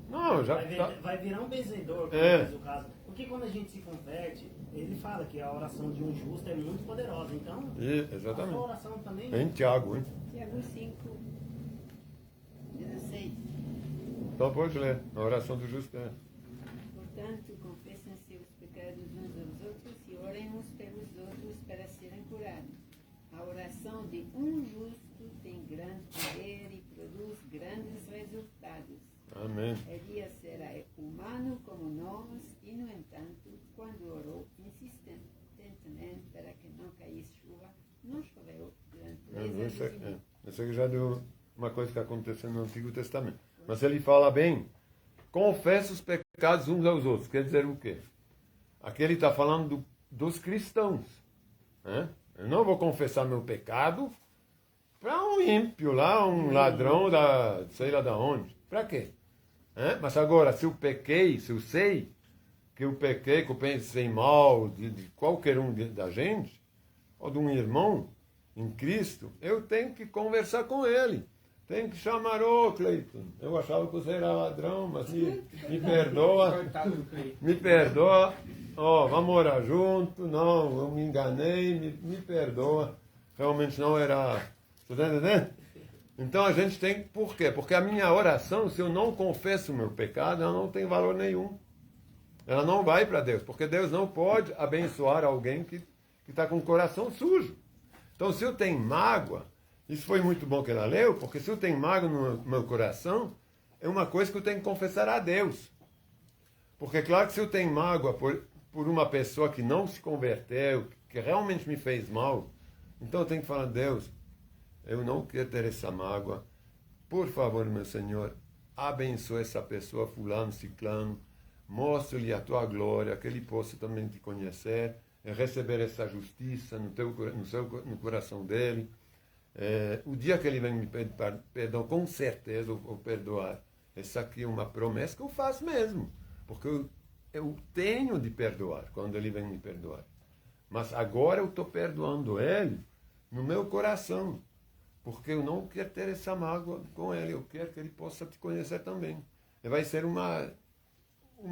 Não, já... Vai virar um benzedor, como diz o caso. Porque quando a gente se converte, ele fala que a oração de um justo é muito poderosa. Então, exatamente. A sua oração também... Em Tiago, hein? Tiago 5, 16. Então pode ler. A oração do justo Portanto, confessem-se os pecados uns aos outros e orem uns pelos outros para serem curados. A oração de um justo tem grande poder e produz grandes resultados. Amém. Elias era humano como nós e, no entanto, quando orou insistentemente para que não caísse chuva, não choveu durante 3 anos e meio. Isso aqui já deu uma coisa que aconteceu no Antigo Testamento. Mas ele fala bem, confessa os pecados uns aos outros. Quer dizer o quê? Aqui ele está falando dos cristãos. Né? Eu não vou confessar meu pecado para um ímpio lá, um ladrão sei lá de onde. Para quê? Mas agora, se eu pequei, se eu sei que eu pequei, que eu pensei mal de qualquer um da gente, ou de um irmão, em Cristo, eu tenho que conversar com Ele. Tenho que chamar, ô Cleiton, eu achava que você era ladrão, mas me perdoa, Coitado do Cleiton. me perdoa, ó, vamos orar junto, não, eu me enganei, me perdoa, realmente não era, você está entendendo? Então a gente tem, por quê? Porque a minha oração, se eu não confesso o meu pecado, ela não tem valor nenhum. Ela não vai para Deus, porque Deus não pode abençoar alguém que está com o coração sujo. Então se eu tenho mágoa, isso foi muito bom que ela leu, porque se eu tenho mágoa no meu coração, é uma coisa que eu tenho que confessar a Deus. Porque claro que se eu tenho mágoa por uma pessoa que não se converteu, que realmente me fez mal, então eu tenho que falar, Deus, eu não quero ter essa mágoa. Por favor, meu Senhor, abençoe essa pessoa, fulano, ciclano, mostre-lhe a tua glória, que ele possa também te conhecer, e receber essa justiça no coração dele. O dia que ele vem me pedir perdão, com certeza eu vou perdoar. Essa aqui é uma promessa que eu faço mesmo. Porque eu tenho de perdoar quando ele vem me perdoar. Mas agora eu estou perdoando ele no meu coração. Porque eu não quero ter essa mágoa com ele. Eu quero que ele possa te conhecer também. E vai ser uma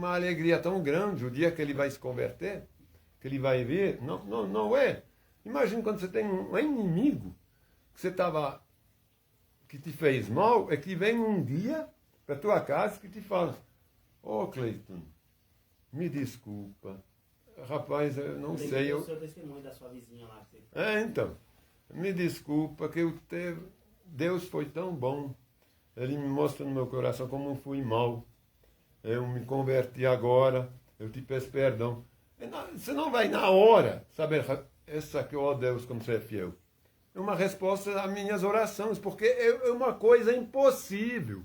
alegria tão grande o dia que ele vai se converter, que ele vai ver. Não é? Imagina quando você tem um inimigo que te fez mal, é que vem um dia para tua casa que te fala, ô Cleiton, me desculpa, rapaz, eu não sei. O seu testemunho da sua vizinha lá. Que você... Então, me desculpa que Deus foi tão bom, Ele me mostra no meu coração como eu fui mal, eu me converti agora, eu te peço perdão. Você não vai na hora saber, essa aqui, ó Deus, como você é fiel. É uma resposta às minhas orações, porque é uma coisa impossível,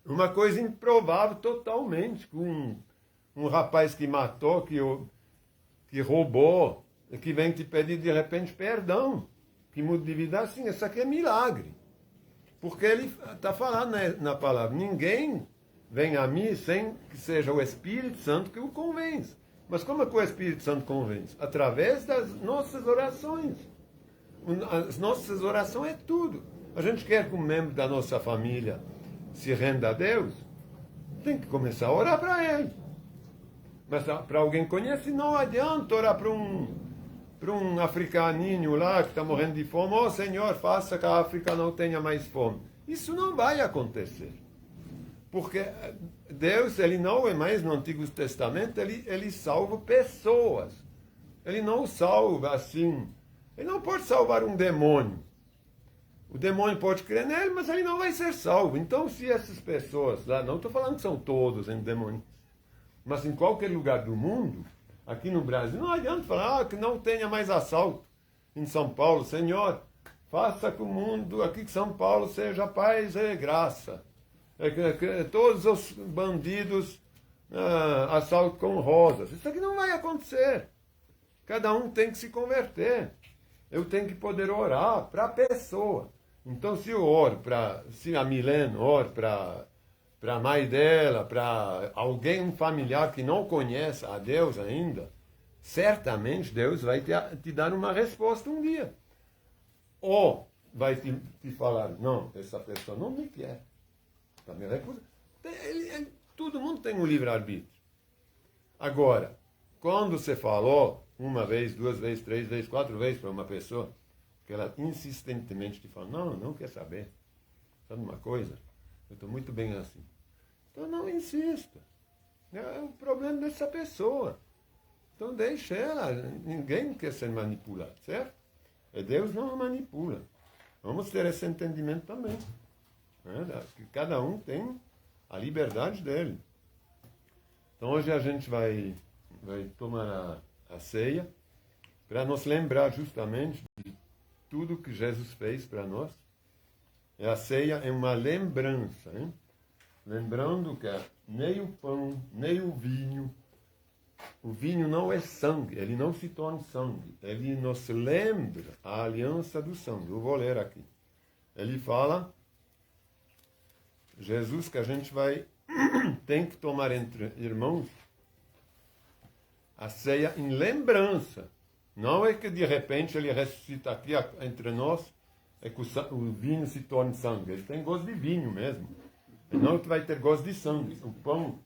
uma coisa improvável totalmente, com um rapaz que matou, que roubou, que vem te pedir de repente perdão, que muda de vida assim, isso aqui é milagre. Porque ele está falando na palavra, ninguém vem a mim sem que seja o Espírito Santo que o convence. Mas como é que o Espírito Santo convence? Através das nossas orações. As nossas orações é tudo. A gente quer que um membro da nossa família se renda a Deus, tem que começar a orar para ele. Mas para alguém conhece, não adianta orar para um africaninho lá que está morrendo de fome. Oh Senhor, faça que a África não tenha mais fome. Isso não vai acontecer. Porque Deus, Ele não é mais no Antigo Testamento, Ele salva pessoas. Ele não salva assim. Ele não pode salvar um demônio. O demônio pode crer nele, mas ele não vai ser salvo. Então, se essas pessoas lá, não estou falando que são todos demônios, mas em qualquer lugar do mundo, aqui no Brasil, não adianta falar que não tenha mais assalto em São Paulo. Senhor, faça que o mundo aqui em São Paulo seja paz e graça. Que todos os bandidos assaltam com rosas. Isso aqui não vai acontecer. Cada um tem que se converter. Eu tenho que poder orar para a pessoa. Então, se eu oro se a Milena ora para a mãe dela, para alguém, um familiar que não conhece a Deus ainda, certamente Deus vai te dar uma resposta um dia. Ou vai te falar, não, essa pessoa não me quer. Tá me recusando. Todo mundo tem um livre-arbítrio. Agora, quando você falou uma vez, duas vezes, três vezes, quatro vezes para uma pessoa, que ela insistentemente te fala, não quer saber. Sabe uma coisa? Eu estou muito bem assim. Então não insista. É o problema dessa pessoa. Então deixa ela. Ninguém quer ser manipulado, certo? E Deus não manipula. Vamos ter esse entendimento também. Que cada um tem a liberdade dele. Então hoje a gente vai tomar a ceia para nos lembrar justamente de tudo que Jesus fez para nós. E a ceia é uma lembrança, hein? Lembrando que nem o pão, nem o vinho não é sangue, ele não se torna sangue, ele nos lembra a aliança do sangue. Eu vou ler aqui. Ele fala, Jesus, que a gente tem que tomar entre irmãos a ceia em lembrança Não é que de repente ele ressuscita aqui entre nós, é que o vinho se torna sangue. Ele tem gosto de vinho mesmo. Ele não vai ter gosto de sangue. O pão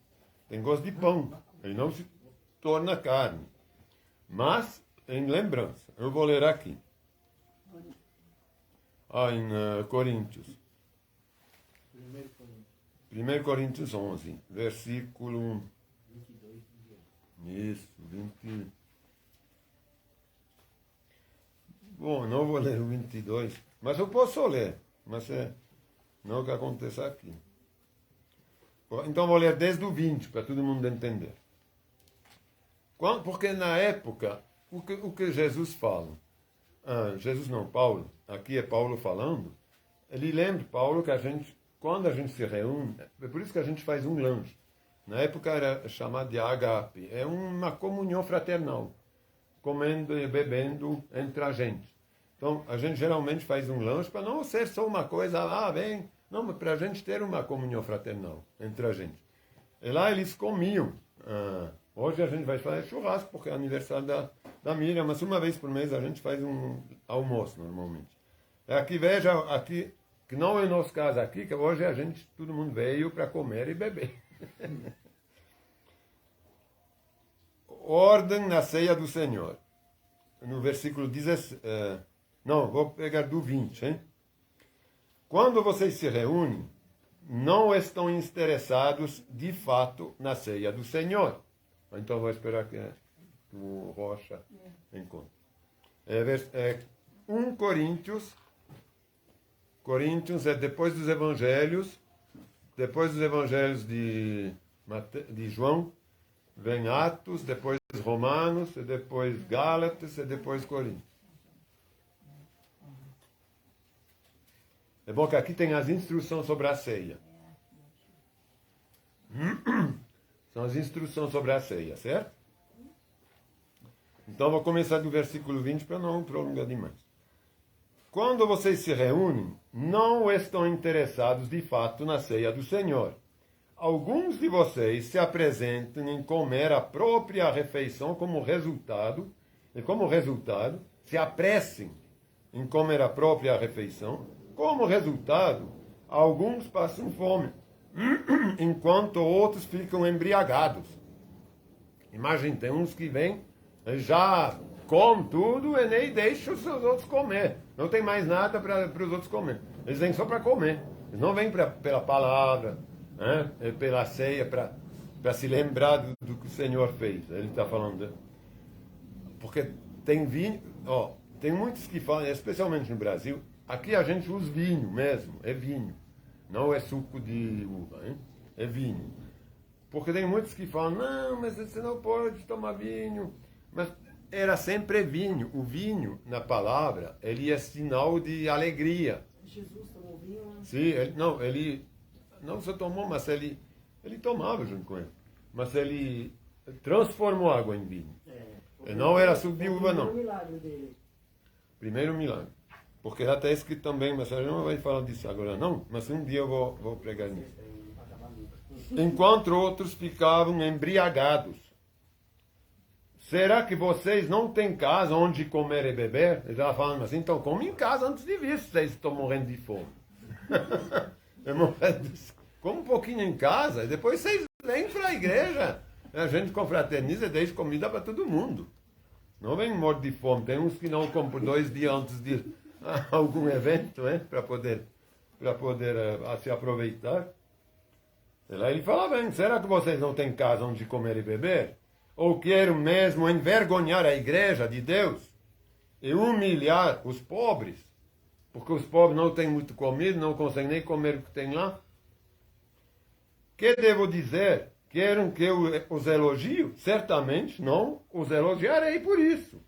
tem gosto de pão. Ele não se torna carne. Mas, em lembrança, eu vou ler aqui. Em Coríntios. 1 Coríntios 11, versículo... 22. Isso, 20... Bom, não vou ler o 22, mas eu posso ler, mas não que aconteça aqui. Então vou ler desde o 20, para todo mundo entender. Porque na época, o que Jesus fala, Jesus não, Paulo, aqui é Paulo falando, ele lembra, Paulo, que quando a gente se reúne, é por isso que a gente faz um lanche. Na época era chamado de agape, é uma comunhão fraternal, comendo e bebendo entre a gente. Então, a gente geralmente faz um lanche para não ser só uma coisa, vem, não, para a gente ter uma comunhão fraternal entre a gente. E lá eles comiam. Hoje a gente vai fazer churrasco, porque é aniversário da Miriam, mas uma vez por mês a gente faz um almoço, normalmente. Aqui, veja, aqui, que não é nosso caso aqui, que hoje todo mundo veio para comer e beber. Ordem na ceia do Senhor. No versículo 16... não, vou pegar do 20, hein? Quando vocês se reúnem, não estão interessados de fato na ceia do Senhor. Então vou esperar que o Rocha encontre. 1 Coríntios. Coríntios é depois dos evangelhos de João, vem Atos, depois Romanos, e depois Gálatas, e depois Coríntios. É bom que aqui tem as instruções sobre a ceia. São as instruções sobre a ceia, certo? Então vou começar do versículo 20 para não prolongar demais. Quando vocês se reúnem, não estão interessados de fato na ceia do Senhor. Alguns de vocês se apresentam em comer a própria refeição como resultado, se apressem em comer a própria refeição. Como resultado, alguns passam fome, enquanto outros ficam embriagados. Imagina, tem uns que vêm, já comem tudo e nem deixam os seus outros comer. Não tem mais nada para os outros comer. Eles vêm só para comer. Eles não vêm pela palavra, né? Pela ceia, para se lembrar do que o Senhor fez. Ele está falando. Porque tem vinho, tem muitos que falam, especialmente no Brasil, aqui a gente usa vinho mesmo, é vinho. Não é suco de uva, hein? É vinho. Porque tem muitos que falam, não, mas você não pode tomar vinho. Mas era sempre vinho. O vinho, na palavra, ele é sinal de alegria. Jesus tomou vinho, né? Sim, ele não só tomou, mas ele tomava junto com ele. Mas ele transformou água em vinho. Não era suco de uva, não. O milagre dele. Primeiro milagre. Porque já está escrito também, mas a gente não vai falar disso agora não, mas um dia eu vou pregar nisso. Enquanto outros ficavam embriagados. Será que vocês não têm casa onde comer e beber? Ele estava falando assim, então come em casa antes de vir, vocês estão morrendo de fome. Come um pouquinho em casa e depois vocês vêm para a igreja. A gente confraterniza e deixa comida para todo mundo. Não vem morto de fome. Tem uns que não comem por 2 dias antes de algum evento, né? Para poder se aproveitar. E lá ele fala bem, será que vocês não têm casa onde comer e beber? Ou querem mesmo envergonhar a igreja de Deus e humilhar os pobres? Porque os pobres não têm muito comida, não conseguem nem comer o que tem lá. Que devo dizer? Querem que eu os elogie? Certamente não os elogiarei por isso.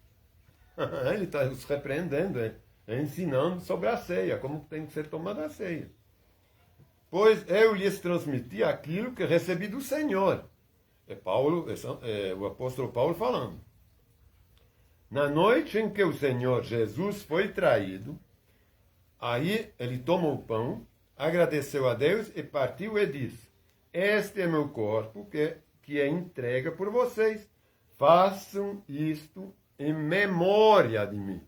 Ele está os repreendendo, ensinando sobre a ceia, como tem que ser tomada a ceia. Pois eu lhes transmiti aquilo que recebi do Senhor. O apóstolo Paulo falando. Na noite em que o Senhor Jesus foi traído, aí ele tomou o pão, agradeceu a Deus e partiu e disse: este é meu corpo que é entregue por vocês. Façam isto em memória de mim.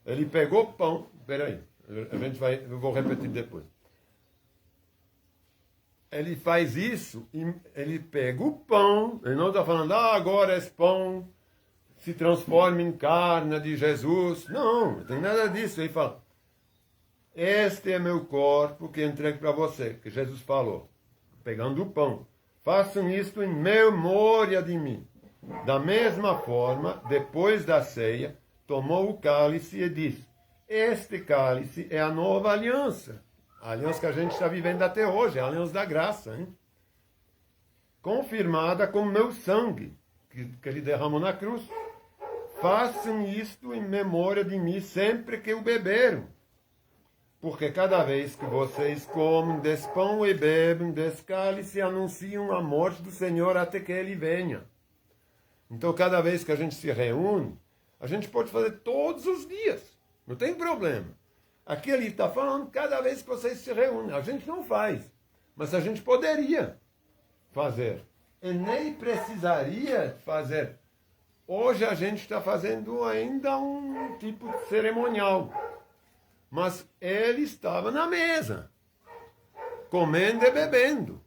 Ele pegou pão, peraí, eu vou repetir depois. Ele faz isso, ele pega o pão, ele não está falando, agora esse pão se transforma em carne de Jesus. Não, não tem nada disso. Ele fala, este é meu corpo que entrego para você, que Jesus falou, pegando o pão. Façam isto em memória de mim. Da mesma forma, depois da ceia, tomou o cálice e disse, este cálice é a nova aliança. A aliança que a gente está vivendo até hoje, a aliança da graça, hein? Confirmada com meu sangue, que ele derramou na cruz. Façam isto em memória de mim sempre que o beberam. Porque cada vez que vocês comem desse pão e bebem desse cálice, anunciam a morte do Senhor até que Ele venha. Então, cada vez que a gente se reúne, a gente pode fazer todos os dias. Não tem problema. Aqui ele está falando cada vez que vocês se reúnem. A gente não faz. Mas a gente poderia fazer. E nem precisaria fazer. Hoje a gente está fazendo ainda um tipo de cerimonial. Mas ele estava na mesa, comendo e bebendo.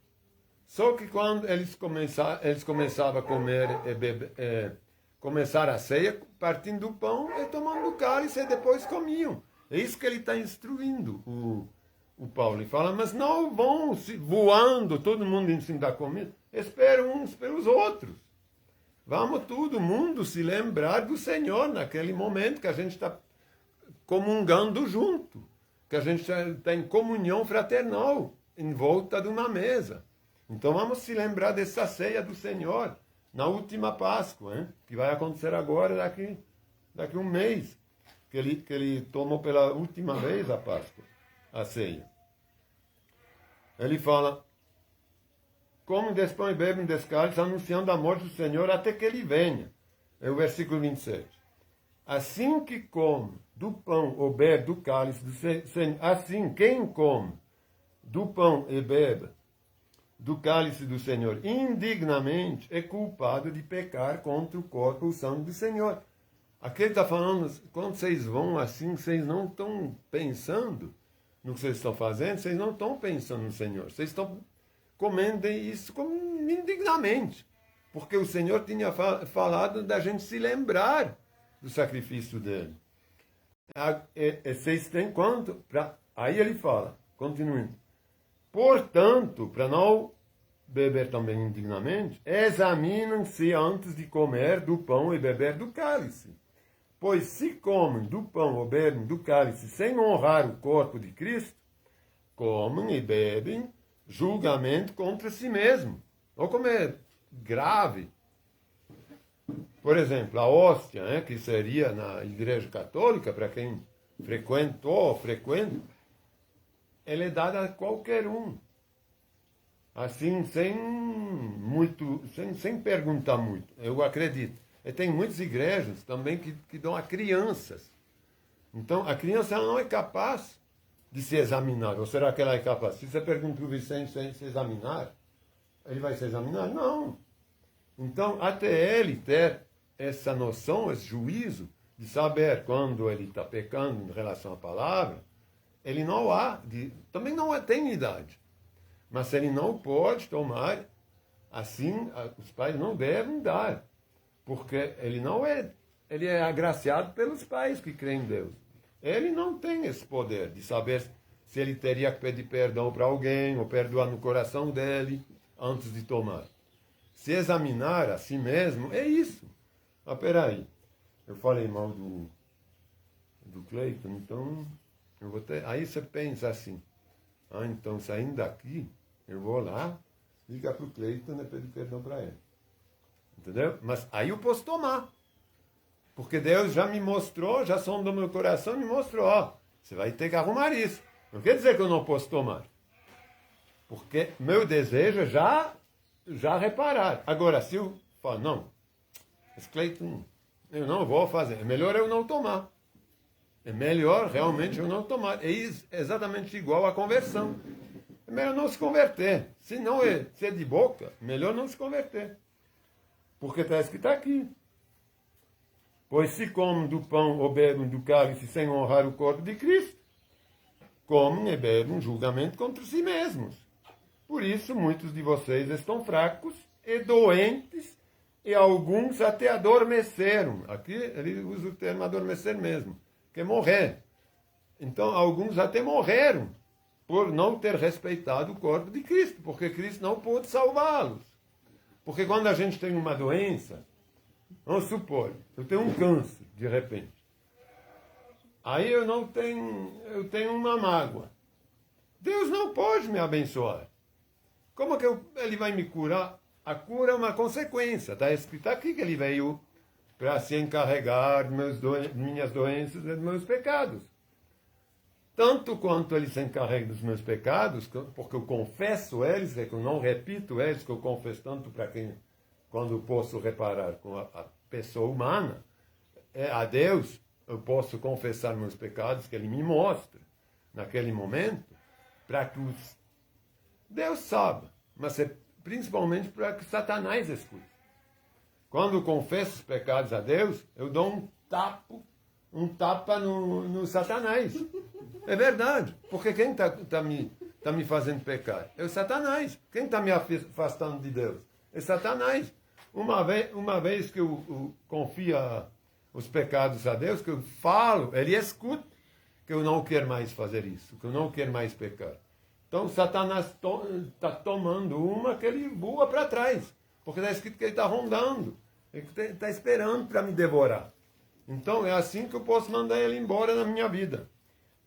Só que quando eles começavam a comer e beber, começar a ceia, partindo do pão e tomando o cálice, e depois comiam. É isso que ele está instruindo, o Paulo. Ele fala, mas não vão voando, todo mundo em cima da comida. Esperam uns pelos outros. Vamos todo mundo se lembrar do Senhor naquele momento que a gente está comungando junto, que a gente está em comunhão fraternal, em volta de uma mesa. Então vamos se lembrar dessa ceia do Senhor, na última Páscoa, hein? Que vai acontecer agora, daqui um mês, que ele tomou pela última vez a Páscoa, a ceia. Ele fala, comem desse pão e bebem desse cálice, anunciando a morte do Senhor até que ele venha. É o versículo 27. Assim que come do pão ou bebe do cálice do Senhor, assim quem come do pão e bebe do cálice do Senhor indignamente é culpado de pecar contra o corpo e o sangue do Senhor. Aqui ele está falando, quando vocês vão assim, vocês não estão pensando no que vocês estão fazendo, vocês não estão pensando no Senhor, vocês estão comendo isso indignamente, porque o Senhor tinha falado da gente se lembrar do sacrifício dele. Vocês têm quanto? Aí ele fala, continuando. Portanto, para não beber também indignamente, examinem-se antes de comer do pão e beber do cálice. Pois se comem do pão ou bebem do cálice sem honrar o corpo de Cristo, comem e bebem julgamento contra si mesmo. Olha como é grave. Por exemplo, a hóstia, que seria na Igreja Católica, para quem frequenta, ela é dada a qualquer um. Assim, sem perguntar muito, eu acredito. E tem muitas igrejas também que dão a crianças. Então, a criança ela não é capaz de se examinar. Ou será que ela é capaz? Se você pergunta para o Vicente sem se examinar, ele vai se examinar? Não. Então, até ele ter essa noção, esse juízo, de saber quando ele está pecando em relação à palavra, ele não também não tem idade. Mas ele não pode tomar, assim, os pais não devem dar. Porque ele é agraciado pelos pais que creem em Deus. Ele não tem esse poder de saber se ele teria que pedir perdão para alguém, ou perdoar no coração dele, antes de tomar. Se examinar a si mesmo, é isso. Ah, peraí, eu falei mal do Cleiton, então eu vou ter... Aí você pensa assim, então saindo daqui, eu vou lá, ligar para o Cleiton e pedir perdão para ele. Entendeu? Mas aí eu posso tomar. Porque Deus já me mostrou, já sondou meu coração e me mostrou, você vai ter que arrumar isso. Não quer dizer que eu não posso tomar. Porque meu desejo é já reparar. Agora, se eu falo, não, esse Cleiton, eu não vou fazer, é melhor eu não tomar. É melhor realmente eu não tomar. É exatamente igual à conversão. É melhor não se converter. Se é de boca, melhor não se converter. Porque está escrito aqui. Pois se comem do pão ou bebem do cálice sem honrar o corpo de Cristo, comem e bebem julgamento contra si mesmos. Por isso, muitos de vocês estão fracos e doentes, e alguns até adormeceram. Aqui ele usa o termo adormecer mesmo, que é morrer. Então, alguns até morreram por não ter respeitado o corpo de Cristo, porque Cristo não pôde salvá-los. Porque quando a gente tem uma doença, vamos supor, eu tenho um câncer, de repente. Aí eu tenho uma mágoa. Deus não pode me abençoar. Como que ele vai me curar? A cura é uma consequência. Está escrito aqui que ele veio para se encarregar de minhas doenças e dos meus pecados. Tanto quanto ele se encarrega dos meus pecados, porque eu confesso eles, que eu não repito eles, que eu confesso tanto para quem, quando eu posso reparar com a pessoa humana, a Deus, eu posso confessar meus pecados, que ele me mostra naquele momento, para que Deus saiba, mas é principalmente para que Satanás escute. Quando eu confesso os pecados a Deus, eu dou um tapa no Satanás. É verdade, porque quem está me fazendo pecar? É o Satanás. Quem está me afastando de Deus? É Satanás. Uma vez que eu confio os pecados a Deus, que eu falo, ele escuta que eu não quero mais fazer isso, que eu não quero mais pecar. Então Satanás está tomando uma que ele voa para trás, porque está escrito que ele está rondando, ele está esperando para me devorar. Então é assim que eu posso mandar ele embora na minha vida.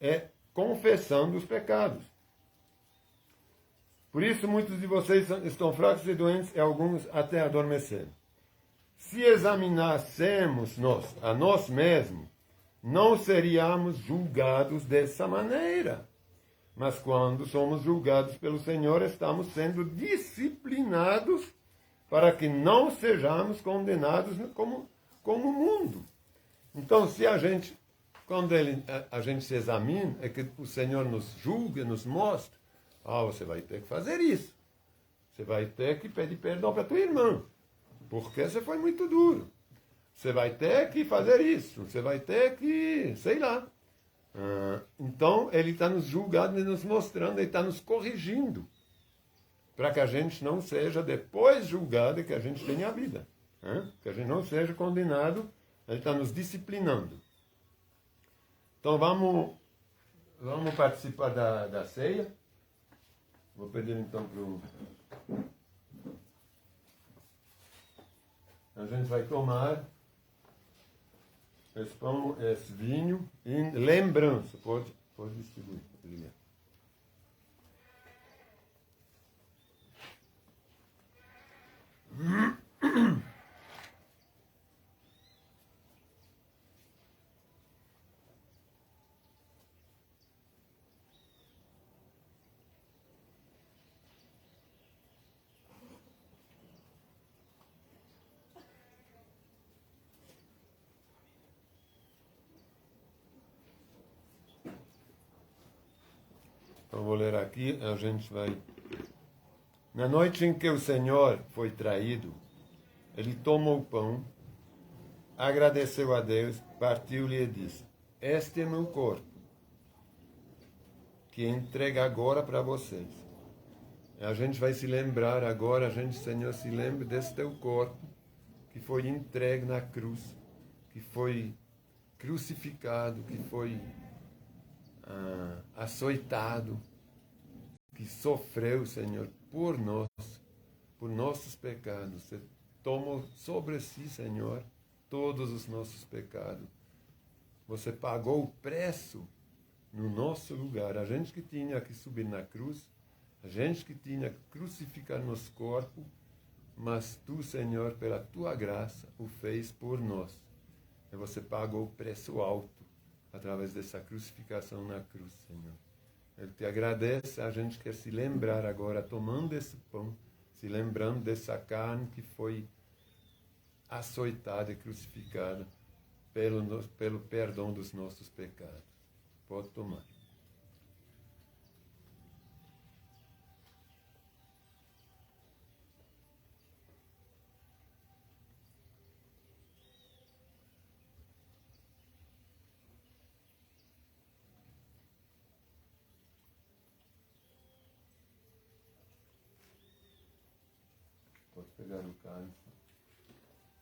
É confessando os pecados. Por isso muitos de vocês estão fracos e doentes e alguns até adormeceram. Se examinássemos a nós mesmos, não seríamos julgados dessa maneira. Mas quando somos julgados pelo Senhor, estamos sendo disciplinados para que não sejamos condenados como o mundo. Então, se quando a gente se examina, é que o Senhor nos julga, nos mostra, você vai ter que fazer isso. Você vai ter que pedir perdão para tua irmã, porque você foi muito duro. Você vai ter que fazer isso, você vai ter que, sei lá. Então, ele está nos julgando e nos mostrando, ele está nos corrigindo, para que a gente não seja depois julgado e que a gente tenha a vida. Que a gente não seja condenado, ele está nos disciplinando. Então, vamos participar da ceia. Vou pedir então a gente vai tomar esse pão, esse vinho, em lembrança. Pode distribuir. Obrigado. Então, vou ler aqui, a gente vai... Na noite em que o Senhor foi traído, ele tomou o pão, agradeceu a Deus, partiu-lhe e disse: este é meu corpo, que entrega agora para vocês. A gente vai se lembrar agora, Senhor, se lembre desse teu corpo, que foi entregue na cruz, que foi crucificado, que foi açoitado, que sofreu, Senhor, por nós, por nossos pecados. Você tomou sobre si, Senhor, todos os nossos pecados. Você pagou o preço no nosso lugar. A gente que tinha que subir na cruz, a gente que tinha que crucificar nosso corpo, mas tu, Senhor, pela tua graça, o fez por nós. E você pagou o preço alto através dessa crucificação na cruz, Senhor. Eu te agradeço, a gente quer se lembrar agora, tomando esse pão, se lembrando dessa carne que foi açoitada e crucificada pelo perdão dos nossos pecados. Pode tomar. pegar o cálice.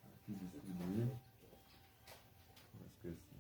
Aqui distribuir. Não esqueci.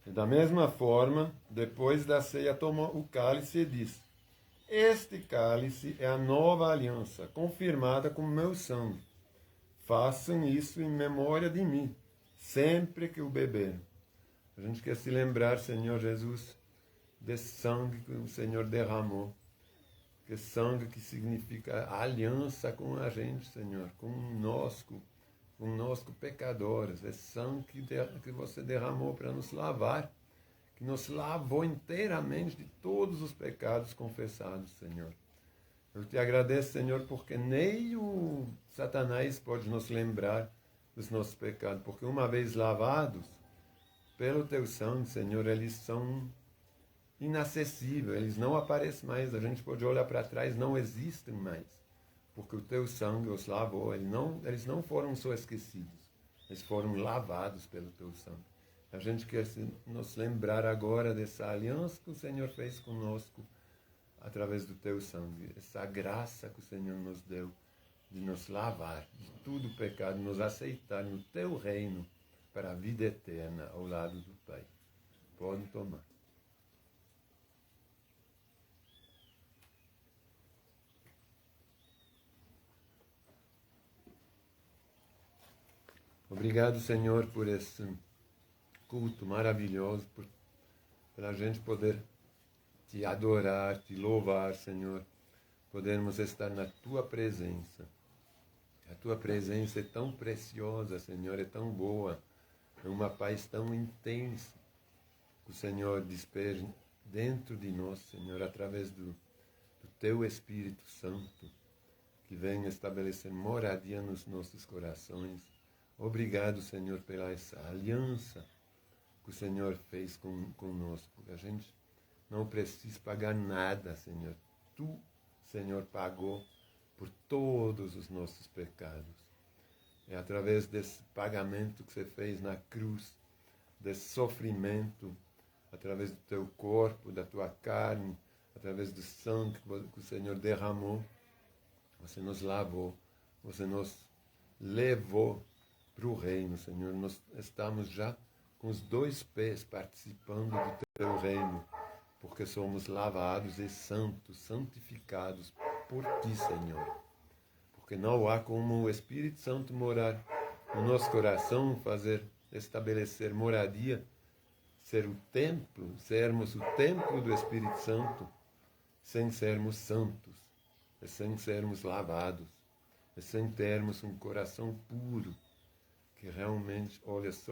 E da mesma forma, depois da ceia, tomou o cálice e disse: Este cálice é a nova aliança, confirmada com meu sangue. Façam isso em memória de mim, sempre que o beberem. A gente quer se lembrar, Senhor Jesus, desse sangue que o Senhor derramou. Que sangue que significa a aliança com a gente, Senhor, conosco pecadores. É sangue que você derramou para nos lavar, que nos lavou inteiramente de todos os pecados confessados, Senhor. Eu te agradeço, Senhor, porque nem o Satanás pode nos lembrar dos nossos pecados, porque uma vez lavados pelo teu sangue, Senhor, eles são inacessíveis, eles não aparecem mais, a gente pode olhar para trás, não existem mais, porque o teu sangue os lavou, eles não foram só esquecidos, eles foram lavados pelo teu sangue. A gente quer nos lembrar agora dessa aliança que o Senhor fez conosco através do teu sangue, essa graça que o Senhor nos deu de nos lavar de todo o pecado, nos aceitar no teu reino para a vida eterna ao lado do Pai. Podem tomar. Obrigado, Senhor, por esse culto maravilhoso, por a gente poder te adorar, te louvar, Senhor, podermos estar na Tua presença. A Tua presença é tão preciosa, Senhor, é tão boa, é uma paz tão intensa que o Senhor despeja dentro de nós, Senhor, através do Teu Espírito Santo, que vem estabelecer moradia nos nossos corações. Obrigado, Senhor, pela essa aliança que o Senhor fez conosco. A gente não precisa pagar nada, Senhor. Tu, Senhor, pagou por todos os nossos pecados. É através desse pagamento que você fez na cruz, desse sofrimento, através do teu corpo, da tua carne, através do sangue que o Senhor derramou, você nos lavou, você nos levou para o reino, Senhor. Nós estamos já com os dois pés participando do teu reino, porque somos lavados e santos, santificados por ti, Senhor. Porque não há como o Espírito Santo morar no nosso coração, estabelecer moradia, sermos o templo do Espírito Santo, sem sermos santos, sem sermos lavados, sem termos um coração puro, que realmente olha só